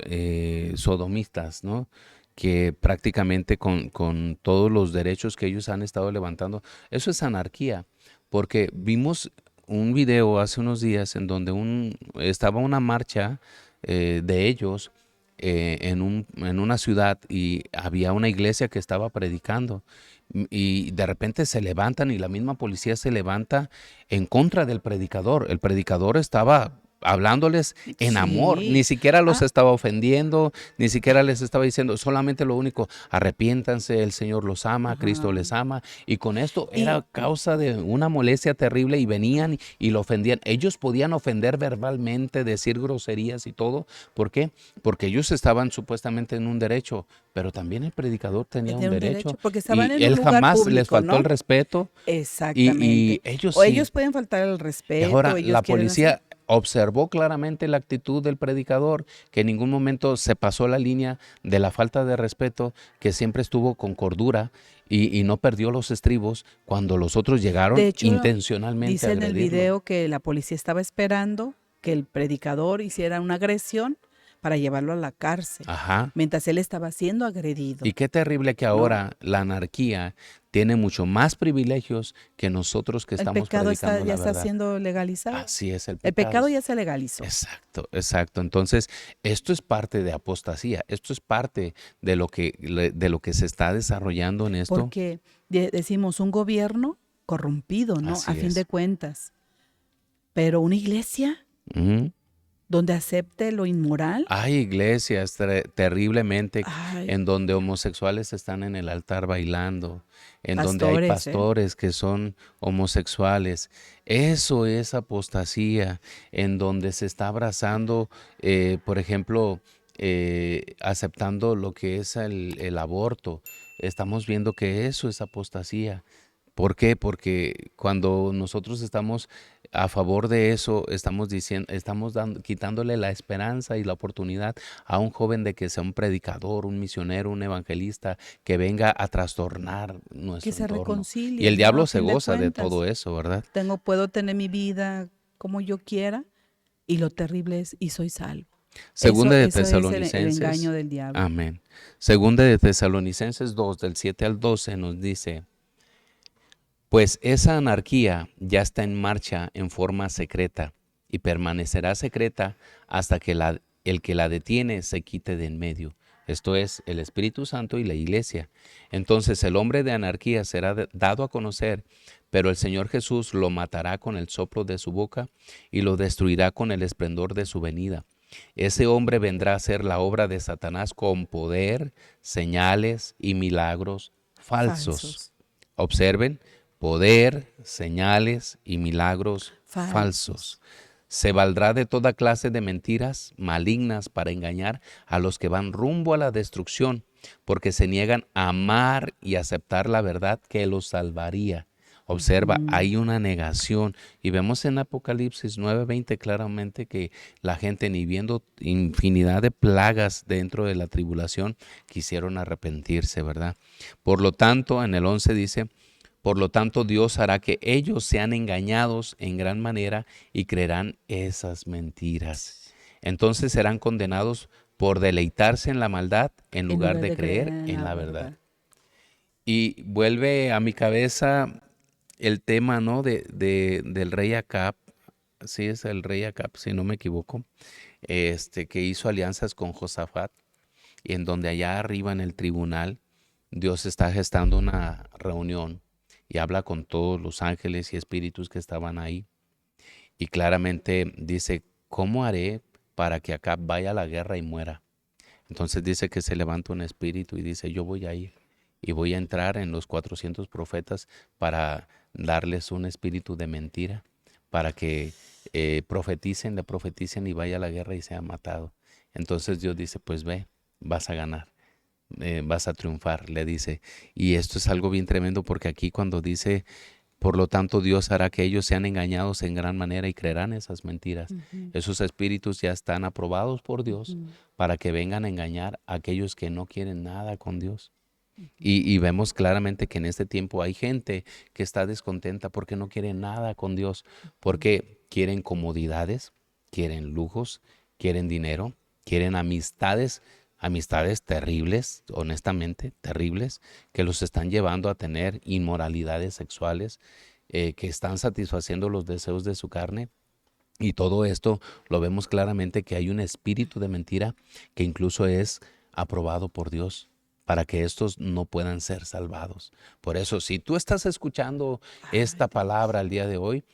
sodomistas, ¿no? Que prácticamente con todos los derechos que ellos han estado levantando, eso es anarquía, porque vimos un video hace unos días en donde estaba una marcha de ellos en una ciudad y había una iglesia que estaba predicando y de repente se levantan y la misma policía se levanta en contra del predicador. El predicador estaba hablándoles en amor, ni Sí. siquiera los Ah, estaba ofendiendo, ni siquiera les estaba diciendo, solamente lo único, arrepiéntanse, el Señor los ama, Cristo ajá. les ama, y con esto Y era causa de una molestia terrible y venían y lo ofendían. Ellos podían ofender verbalmente, decir groserías y todo. ¿Por qué? Porque ellos estaban supuestamente en un derecho, pero también el predicador tenía un de un derecho, derecho porque estaban y en un él lugar jamás les público, faltó el ¿no? respeto y Exactamente. ellos O sí. ellos pueden faltar el Y respeto, ahora ellos la quieren hacer. policía observó claramente la actitud del predicador, que en ningún momento se pasó la línea de la falta de respeto, que siempre estuvo con cordura y no perdió los estribos cuando los otros De llegaron hecho, intencionalmente a dice en el agredirlo. video que la policía estaba esperando que el predicador hiciera una agresión para llevarlo a la cárcel, Ajá. mientras él estaba siendo agredido, Y qué terrible que ¿no? ahora la anarquía tiene mucho más privilegios que nosotros que El estamos pecado predicando ya la está verdad. siendo legalizado. Así es el El pecado. pecado ya se legalizó. Exacto, exacto. Entonces, esto es parte de apostasía, esto es parte de lo que se está desarrollando en esto. Porque decimos un gobierno corrompido, ¿no? A Así fin de es. cuentas. Pero una iglesia Ujú. donde acepte lo inmoral, Hay iglesias terriblemente ay, en donde homosexuales están en el altar bailando, en donde hay pastores, ¿eh? pastores que son homosexuales. Eso es apostasía, en donde se está abrazando, por ejemplo, aceptando lo que es el aborto. Estamos viendo que eso es apostasía. ¿Por qué? Porque cuando nosotros estamos a favor de eso, estamos diciendo, quitándole la esperanza y la oportunidad a un joven de que sea un predicador, un misionero, un evangelista, que venga a trastornar Que nuestro se entorno. Y el reconcilien, ¿no? diablo A se fin de goza de todo cuentas, eso, ¿verdad? puedo tener mi vida como yo quiera y lo terrible es, y soy salvo. Segunda de Eso es el engaño Tesalonicenses, del diablo. amén. Segunda de Tesalonicenses 2, del 7 al 12 nos dice, pues esa anarquía ya está en marcha en forma secreta y permanecerá secreta hasta que el que la detiene se quite de en medio. Esto es el Espíritu Santo y la Iglesia. Entonces el hombre de anarquía será dado a conocer, pero el Señor Jesús lo matará con el soplo de su boca y lo destruirá con el esplendor de su venida. Ese hombre vendrá a hacer la obra de Satanás con poder, señales y milagros falsos. Falsos, Observen, poder, señales y milagros falsos. falsos. Se valdrá de toda clase de mentiras malignas para engañar a los que van rumbo a la destrucción, porque se niegan a amar y aceptar la verdad que los salvaría. Observa, Ujú. hay una negación y vemos en Apocalipsis 9:20 claramente que la gente, ni viendo infinidad de plagas dentro de la tribulación, quisieron arrepentirse, ¿verdad? Por lo tanto, en el 11 dice, por lo tanto, Dios hará que ellos sean engañados en gran manera y creerán esas mentiras. Entonces serán condenados por deleitarse en la maldad en En lugar lugar de de creer creer en en la la verdad. verdad. Y vuelve a mi cabeza el tema, ¿no? Del rey Acab. Sí, es el rey Acab, si no me equivoco, que hizo alianzas con Josafat y en donde allá arriba en el tribunal Dios está gestando una reunión y habla con todos los ángeles y espíritus que estaban ahí. Y claramente dice, ¿cómo haré para que Acab vaya a la guerra y muera? Entonces dice que se levanta un espíritu y dice, yo voy a ir y voy a entrar en los 400 profetas para darles un espíritu de mentira, para que le profeticen y vaya a la guerra y sea matado. Entonces Dios dice, pues ve, vas a ganar, vas a triunfar, le dice. Y esto es algo bien tremendo porque aquí cuando dice, por lo tanto Dios hará que ellos sean engañados en gran manera y creerán esas mentiras. Ujú, Esos espíritus ya están aprobados por Dios ujú, para que vengan a engañar a aquellos que no quieren nada con Dios. ujú, Y vemos claramente que en este tiempo hay gente que está descontenta porque no quiere nada con Dios, ujú. porque quieren comodidades, quieren lujos, quieren dinero, quieren amistades, amistades terribles, honestamente, terribles, que los están llevando a tener inmoralidades sexuales, que están satisfaciendo los deseos de su carne. Y todo esto lo vemos claramente que hay un espíritu de mentira que incluso es aprobado por Dios para que estos no puedan ser salvados. Por eso, si tú estás escuchando Ay, esta Dios. palabra al día de hoy,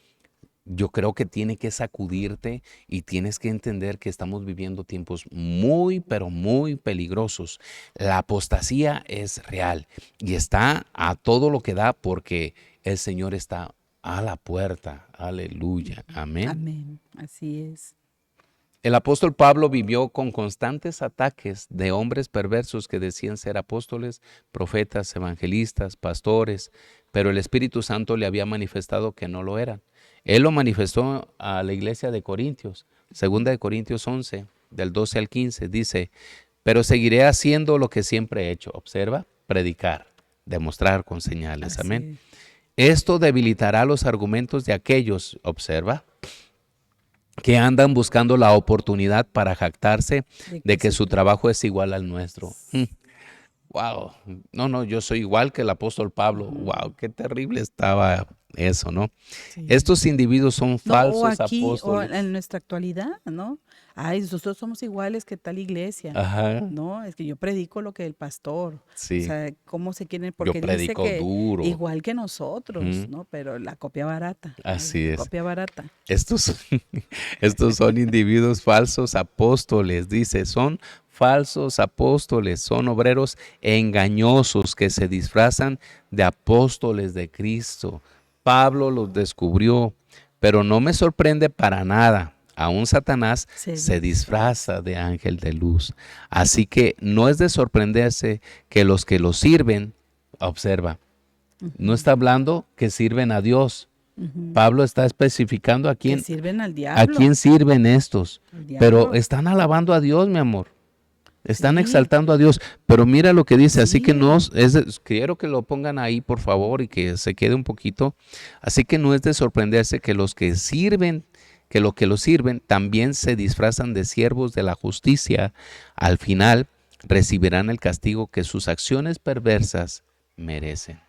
yo creo que tiene que sacudirte y tienes que entender que estamos viviendo tiempos muy, pero muy peligrosos. La apostasía es real y está a todo lo que da porque el Señor está a la puerta. Aleluya. Ujú. Amén. Amén. Así es. El apóstol Pablo vivió con constantes ataques de hombres perversos que decían ser apóstoles, profetas, evangelistas, pastores, pero el Espíritu Santo le había manifestado que no lo eran. Él lo manifestó a la iglesia de Corintios. Segunda de Corintios 11, del 12 al 15, dice, pero seguiré haciendo lo que siempre he hecho. Observa, predicar, demostrar con señales. Amén. Así es. Esto debilitará los argumentos de aquellos, observa, que andan buscando la oportunidad para jactarse De de que que su su trabajo es igual al nuestro. Wow, no, no, yo soy igual que el apóstol Pablo. Ujú. Wow, qué terrible estaba eso, ¿no? Sí. Estos individuos son No, o falsos aquí, o en apóstoles. nuestra actualidad, ¿no? Ay, nosotros somos iguales que tal iglesia. Ajá, No, es que yo predico lo que el pastor. O sí, sea, cómo se quieren, yo porque dice predico que duro. igual que nosotros, Ujú, ¿no? Pero la copia barata. Ay, así es. copia barata. Estos, estos son individuos falsos apóstoles, dice, son falsos apóstoles, son obreros engañosos que se disfrazan de apóstoles de Cristo. Pablo los descubrió, pero no me sorprende para nada. Aún Satanás Se se disfraza. disfraza de ángel de luz. Así que no es de sorprenderse que los que lo sirven, observa, No está hablando que sirven a Dios. Pablo está especificando a Que quién sirven al diablo. sirven estos. Al Pero diablo. están alabando a Dios, mi amor. Están Sí. exaltando a Dios. Pero mira lo que dice. Así que Sí. no quiero que lo pongan ahí, por favor, y que se quede un poquito. Así que no es de sorprenderse que los que sirven, que los sirven, también se disfrazan de siervos de la justicia. Al final recibirán el castigo que sus acciones perversas merecen.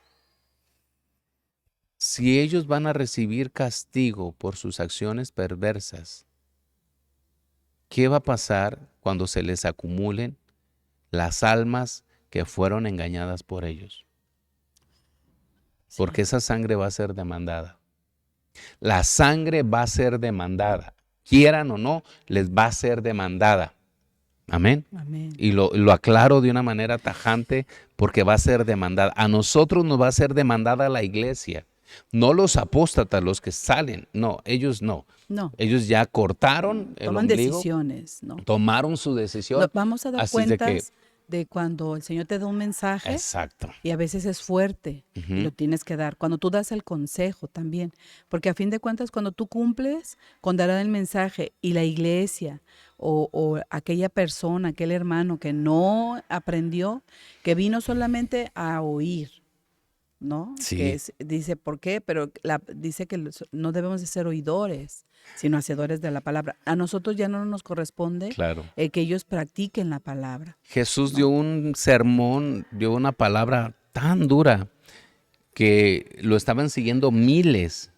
Si ellos van a recibir castigo por sus acciones perversas, ¿qué va a pasar cuando se les acumulen las almas que fueron engañadas por ellos? Sí. Porque esa sangre va a ser demandada. La sangre va a ser demandada. Quieran o no, les va a ser demandada. Amén. Amén. Y lo aclaro de una manera tajante porque va a ser demandada. A nosotros nos va a ser demandada la iglesia. No los apóstatas, los que salen. No, ellos no. No. Ellos ya cortaron el Toman ombligo, decisiones, ¿no? tomaron su decisión. Vamos a dar Así de que, cuentas de cuando el Señor te da un mensaje exacto. y a veces es fuerte y lo tienes que dar. Cuando tú das el consejo también, porque a fin de cuentas cuando tú cumples con dar el mensaje y la iglesia o aquella persona, aquel hermano que no aprendió, que vino solamente a oír, ¿no? Sí. Que dice, ¿por qué? Pero dice que no debemos de ser oidores, sino hacedores de la palabra. A nosotros ya no nos corresponde Claro. el que ellos practiquen la palabra. Jesús dio un sermón, dio una palabra tan dura que lo estaban siguiendo miles.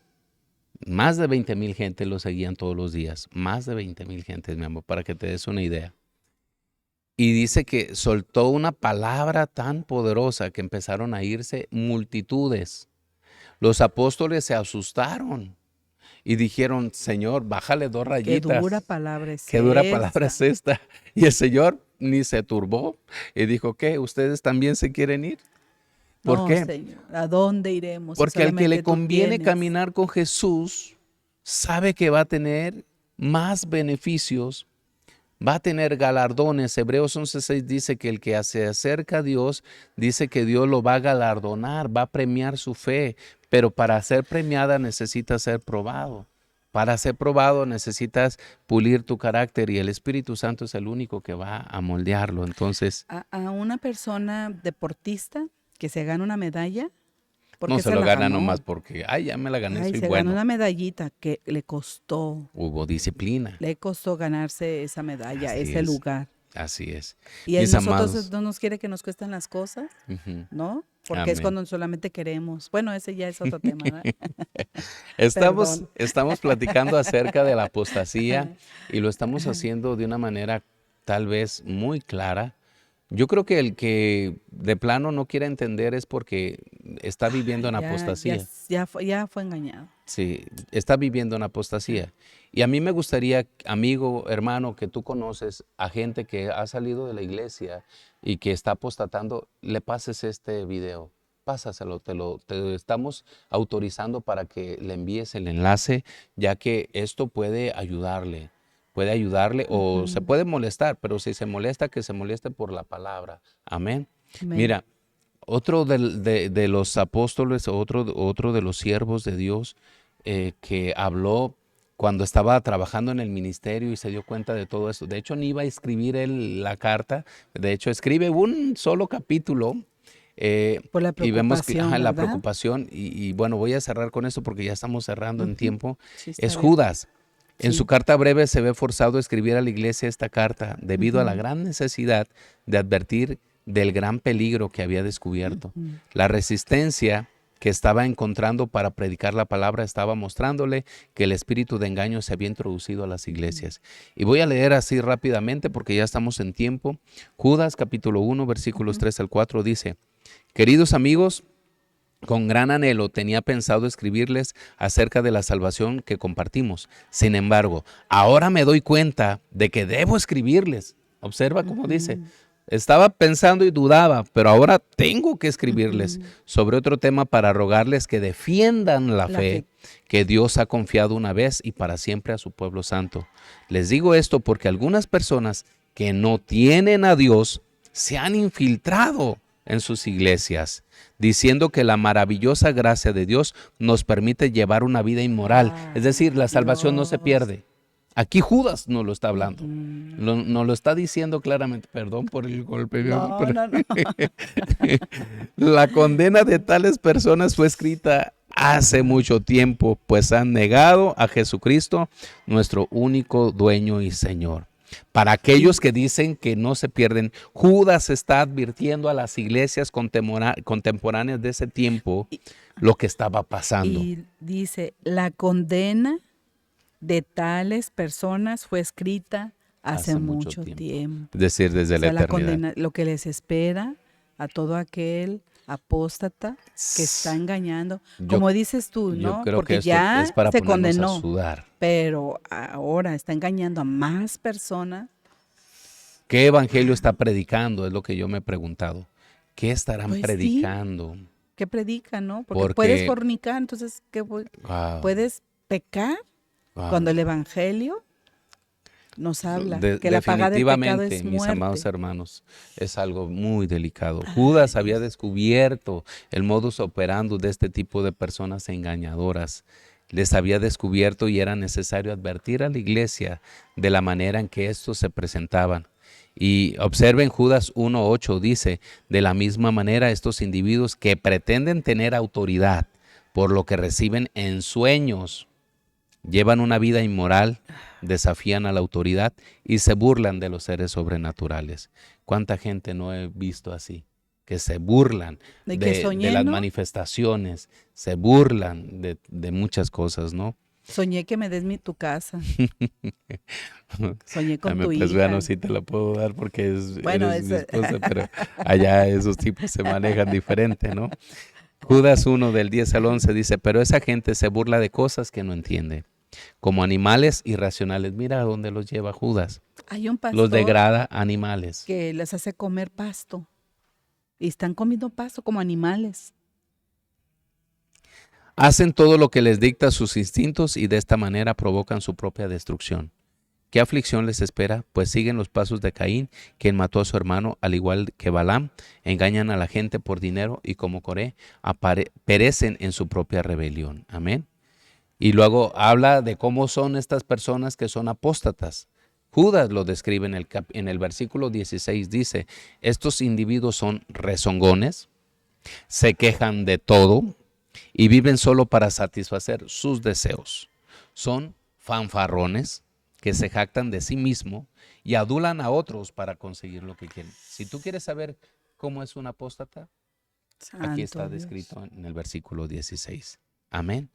Más de 20,000 gente lo seguían todos los días. Más de 20,000 gente, mi amor, para que te des una idea. Y dice que soltó una palabra tan poderosa que empezaron a irse multitudes. Los apóstoles se asustaron y dijeron, Señor, bájale 2 rayitas. Qué dura palabra es Qué dura esta. palabra es esta. Y el Señor ni se turbó y dijo, ¿qué? ¿Ustedes también se quieren ir? ¿Por No, qué? Señor, ¿a dónde iremos? Porque al que Solamente le tú conviene tienes. caminar con Jesús, sabe que va a tener más beneficios, va a tener galardones. Hebreos 11:6 dice que el que se acerca a Dios, dice que Dios lo va a galardonar, va a premiar su fe, pero para ser premiada necesitas ser probado. Para ser probado necesitas pulir tu carácter y el Espíritu Santo es el único que va a moldearlo. Entonces, A una persona deportista que se gana una medalla, porque no se se lo la gana ganó. nomás porque, ay, ya me la gané, Ay, soy se ganó bueno. una medallita que le costó Hubo disciplina. ganarse esa medalla, Así ese es. lugar. Así es. Y él Mis nosotros amados. no nos quiere que nos cuesten las cosas, Ujú. ¿no? Porque es Amén. cuando solamente queremos. Bueno, ese ya es otro tema, ¿verdad? Estamos Perdón. platicando acerca de la apostasía y lo estamos haciendo de una manera tal vez muy clara. Yo creo que el que de plano no quiere entender es porque está viviendo en apostasía. Ya fue engañado. Sí, está viviendo en apostasía. Y a mí me gustaría, amigo, hermano, que tú conoces a gente que ha salido de la iglesia y que está apostatando, le pases este video. Pásaselo, te estamos autorizando para que le envíes el enlace, ya que esto puede ayudarle o se puede molestar, pero si se molesta, que se moleste por la palabra. Amén. Amén. Mira, otro de los apóstoles, otro de los siervos de Dios que habló cuando estaba trabajando en el ministerio y se dio cuenta de todo eso. De hecho, ni iba a escribir él la carta. De hecho, escribe un solo capítulo. Por la Y vemos que preocupación, la ¿verdad? preocupación. Y bueno, voy a cerrar con eso porque ya estamos cerrando en tiempo. Sí, está Es bien. Judas. En Sí. su carta breve se ve forzado a escribir a la iglesia esta carta debido a la gran necesidad de advertir del gran peligro que había descubierto. La resistencia que estaba encontrando para predicar la palabra estaba mostrándole que el espíritu de engaño se había introducido a las iglesias. Y voy a leer así rápidamente porque ya estamos en tiempo. Judas capítulo 1 versículos 3 al 4 dice, queridos amigos, con gran anhelo tenía pensado escribirles acerca de la salvación que compartimos. Sin embargo, ahora me doy cuenta de que debo escribirles. Observa cómo dice. Estaba pensando y dudaba, pero ahora tengo que escribirles sobre otro tema para rogarles que defiendan la fe que Dios ha confiado una vez y para siempre a su pueblo santo. Les digo esto porque algunas personas que no tienen a Dios se han infiltrado en sus iglesias, diciendo que la maravillosa gracia de Dios nos permite llevar una vida inmoral. Es decir, la salvación no se Dios. pierde. Aquí Judas nos lo está hablando. Mm. Nos lo está diciendo claramente. Perdón por el golpe, mi amor, No, pero no, no. la condena de tales personas fue escrita hace mucho tiempo, pues han negado a Jesucristo, nuestro único dueño y Señor. Para aquellos que dicen que no se pierden, Judas está advirtiendo a las iglesias contemporáneas de ese tiempo lo que estaba pasando. Y dice, la condena de tales personas fue escrita hace mucho tiempo. Es decir, desde O sea, la eternidad. condena, lo que les espera a todo aquel apóstata que está engañando. Como dices tú, Yo ¿no? creo Porque que esto ya es para se ponernos a condenó, sudar. pero ahora está engañando a más personas. ¿Qué evangelio está predicando? Es lo que yo me he preguntado. ¿Qué estarán Pues sí, predicando? que predican, ¿no? Porque puedes fornicar, entonces, wow, ¿puedes pecar? wow. Cuando el evangelio nos habla que la paga del pecado es Definitivamente, mis amados muerte. hermanos, es algo muy delicado. Judas había descubierto el modus operandi de este tipo de personas engañadoras. Les había descubierto y era necesario advertir a la iglesia de la manera en que estos se presentaban. Y observen Judas 1:8 dice, de la misma manera estos individuos que pretenden tener autoridad por lo que reciben en sueños, llevan una vida inmoral, desafían a la autoridad y se burlan de los seres sobrenaturales. ¿Cuánta gente no he visto así? Que se burlan De que soñé, de las ¿no? manifestaciones, se burlan de muchas cosas, ¿no? Soñé que me des tu casa. Soñé con tu Pues hija. bueno, sí te la puedo dar porque Bueno, eres mi esposa, pero allá esos tipos se manejan diferente, ¿no? Judas 1 del 10 al 11 dice, pero esa gente se burla de cosas que no entiende, como animales irracionales. Mira a dónde los lleva Judas. Hay un Los pastor degrada a animales. que les hace comer pasto. Y están comiendo pasto como animales. Hacen todo lo que les dicta sus instintos y de esta manera provocan su propia destrucción. ¿Qué aflicción les espera? Pues siguen los pasos de Caín, quien mató a su hermano, al igual que Balaam, engañan a la gente por dinero y como Coré, perecen en su propia rebelión. Amén. Y luego habla de cómo son estas personas que son apóstatas. Judas lo describe en el versículo 16, dice, estos individuos son rezongones, se quejan de todo y viven solo para satisfacer sus deseos. Son fanfarrones que se jactan de sí mismo y adulan a otros para conseguir lo que quieren. Si tú quieres saber cómo es un apóstata, aquí está descrito en el versículo 16. Amén.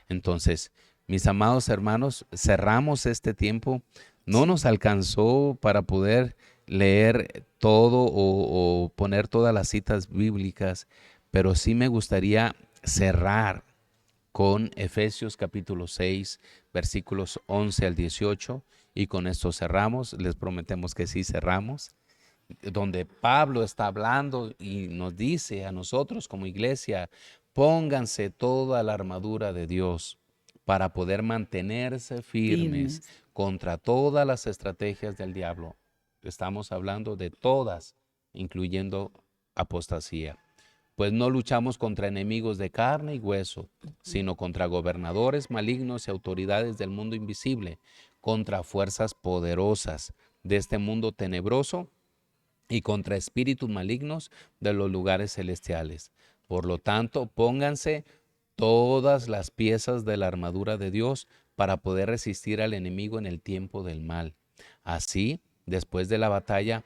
Entonces, mis amados hermanos, cerramos este tiempo. No nos alcanzó para poder leer todo o poner todas las citas bíblicas, pero sí me gustaría cerrar con Efesios capítulo 6, versículos 11 al 18, y con esto cerramos. Les prometemos que sí cerramos, donde Pablo está hablando y nos dice a nosotros como iglesia, pónganse toda la armadura de Dios para poder mantenerse firmes contra todas las estrategias del diablo. Estamos hablando de todas, incluyendo apostasía. Pues no luchamos contra enemigos de carne y hueso, sino contra gobernadores malignos y autoridades del mundo invisible, contra fuerzas poderosas de este mundo tenebroso y contra espíritus malignos de los lugares celestiales. Por lo tanto, pónganse todas las piezas de la armadura de Dios para poder resistir al enemigo en el tiempo del mal. Así, después de la batalla,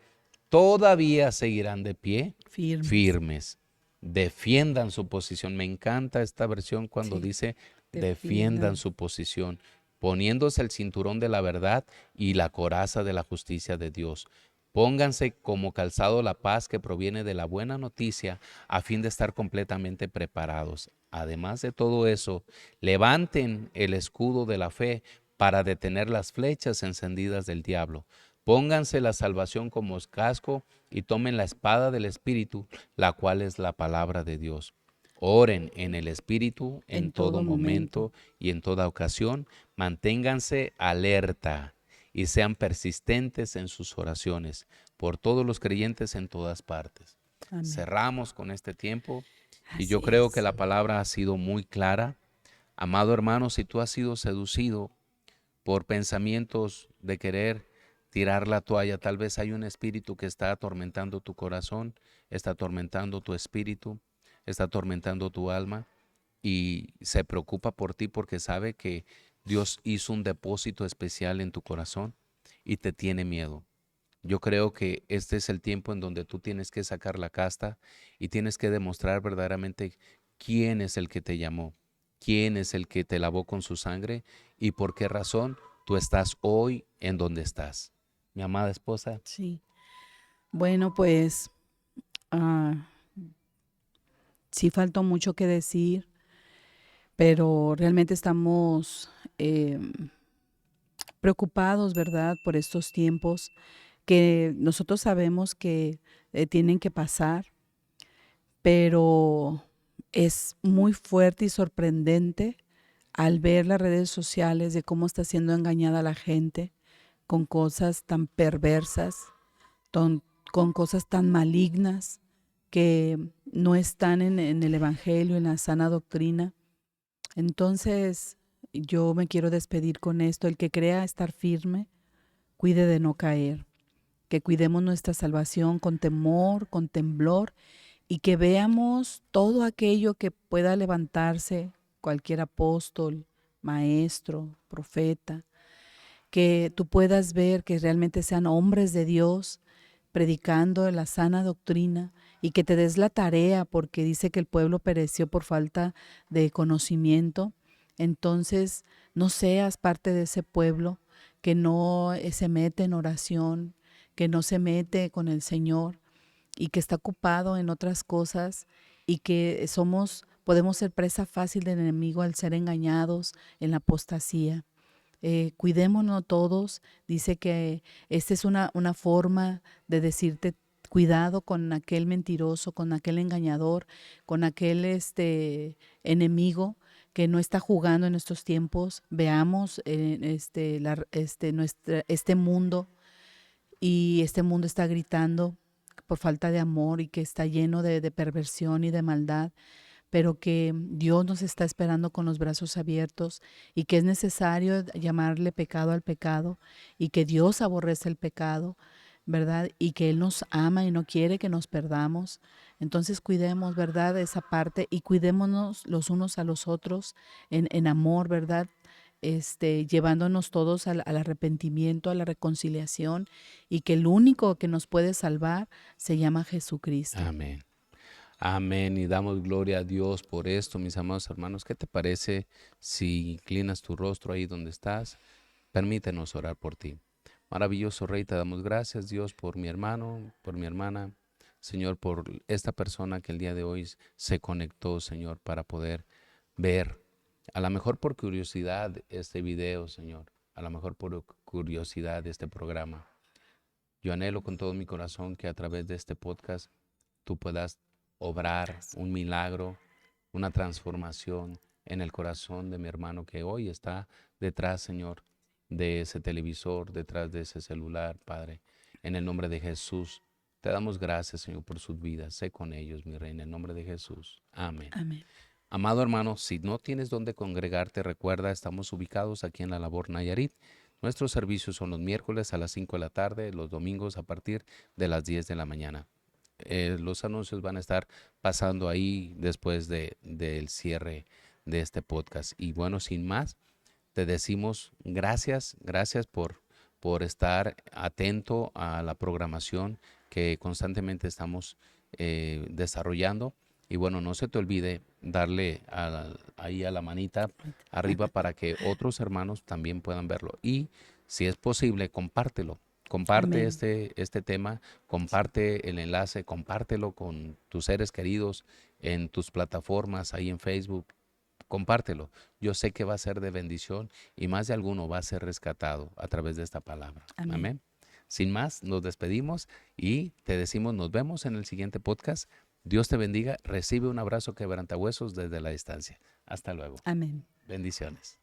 todavía seguirán de pie, firmes. Defiendan su posición. Me encanta esta versión cuando dice defiendan su posición, poniéndose el cinturón de la verdad y la coraza de la justicia de Dios. Pónganse como calzado la paz que proviene de la buena noticia a fin de estar completamente preparados. Además de todo eso, levanten el escudo de la fe para detener las flechas encendidas del diablo. Pónganse la salvación como casco y tomen la espada del Espíritu, la cual es la palabra de Dios. Oren en el Espíritu en todo momento y en toda ocasión. Manténganse alerta y sean persistentes en sus oraciones por todos los creyentes en todas partes. Amén. Cerramos con este tiempo y yo Así creo que es. la palabra ha sido muy clara. Amado hermano, si tú has sido seducido por pensamientos de querer tirar la toalla, tal vez hay un espíritu que está atormentando tu corazón, está atormentando tu espíritu, está atormentando tu alma y se preocupa por ti porque sabe que Dios hizo un depósito especial en tu corazón y te tiene miedo. Yo creo que este es el tiempo en donde tú tienes que sacar la casta y tienes que demostrar verdaderamente quién es el que te llamó, quién es el que te lavó con su sangre y por qué razón tú estás hoy en donde estás. Mi amada esposa, Sí. Bueno, pues ah, sí faltó mucho que decir, pero realmente estamos preocupados, ¿verdad? Por estos tiempos que nosotros sabemos que tienen que pasar, pero es muy fuerte y sorprendente al ver las redes sociales de cómo está siendo engañada la gente con cosas tan perversas, ton- con cosas tan malignas que no están en el Evangelio, en la sana doctrina. Entonces, yo me quiero despedir con esto. El que crea estar firme, cuide de no caer, que cuidemos nuestra salvación con temor, con temblor, y que veamos todo aquello que pueda levantarse, cualquier apóstol, maestro, profeta, que tú puedas ver que realmente sean hombres de Dios predicando la sana doctrina y que te des la tarea porque dice que el pueblo pereció por falta de conocimiento. Entonces, no seas parte de ese pueblo que no se mete en oración, que no se mete con el Señor y que está ocupado en otras cosas y que podemos ser presa fácil del enemigo al ser engañados en la apostasía. Cuidémonos todos. Dice que esta es una forma de decirte cuidado con aquel mentiroso, con aquel engañador, con aquel enemigo que no está jugando en estos tiempos. Veamos este mundo, y este mundo está gritando por falta de amor y que está lleno de perversión y de maldad, pero que Dios nos está esperando con los brazos abiertos y que es necesario llamarle pecado al pecado y que Dios aborrece el pecado, ¿verdad? Y que Él nos ama y no quiere que nos perdamos. Entonces cuidemos, ¿verdad? Esa parte y cuidémonos los unos a los otros en amor, ¿verdad? Llevándonos todos al arrepentimiento, a la reconciliación y que el único que nos puede salvar se llama Jesucristo. amén. Amén y damos gloria a Dios por esto, mis amados hermanos. ¿Qué te parece si inclinas tu rostro ahí donde estás? Permítenos orar por ti. Maravilloso Rey, te damos gracias, Dios, por mi hermano, por mi hermana, Señor, por esta persona que el día de hoy se conectó, Señor, para poder ver, a lo mejor por curiosidad, este video, Señor, a lo mejor por curiosidad este programa. Yo anhelo con todo mi corazón que a través de este podcast tú puedas obrar un milagro, una transformación en el corazón de mi hermano que hoy está detrás, Señor, de ese televisor, detrás de ese celular, Padre. En el nombre de Jesús, te damos gracias, Señor, por sus vidas. Sé con ellos, mi Rey, en el nombre de Jesús. Amén. Amén. Amado hermano, si no tienes dónde congregarte, recuerda, estamos ubicados aquí en La Labor Nayarit. Nuestros servicios son los miércoles a las 5 de la tarde, los domingos a partir de las 10 de la mañana. Los anuncios van a estar pasando ahí después del cierre de este podcast. Y bueno, sin más, te decimos gracias por estar atento a la programación que constantemente estamos desarrollando. Y bueno, no se te olvide darle ahí a la manita arriba para que otros hermanos también puedan verlo. Y si es posible, compártelo. Comparte Amén. este tema, comparte el enlace, compártelo con tus seres queridos en tus plataformas, ahí en Facebook. Compártelo. Yo sé que va a ser de bendición y más de alguno va a ser rescatado a través de esta palabra. Amén. Amén. Sin más, nos despedimos y te decimos nos vemos en el siguiente podcast. Dios te bendiga. Recibe un abrazo quebrantahuesos desde la distancia. Hasta luego. Amén. Bendiciones.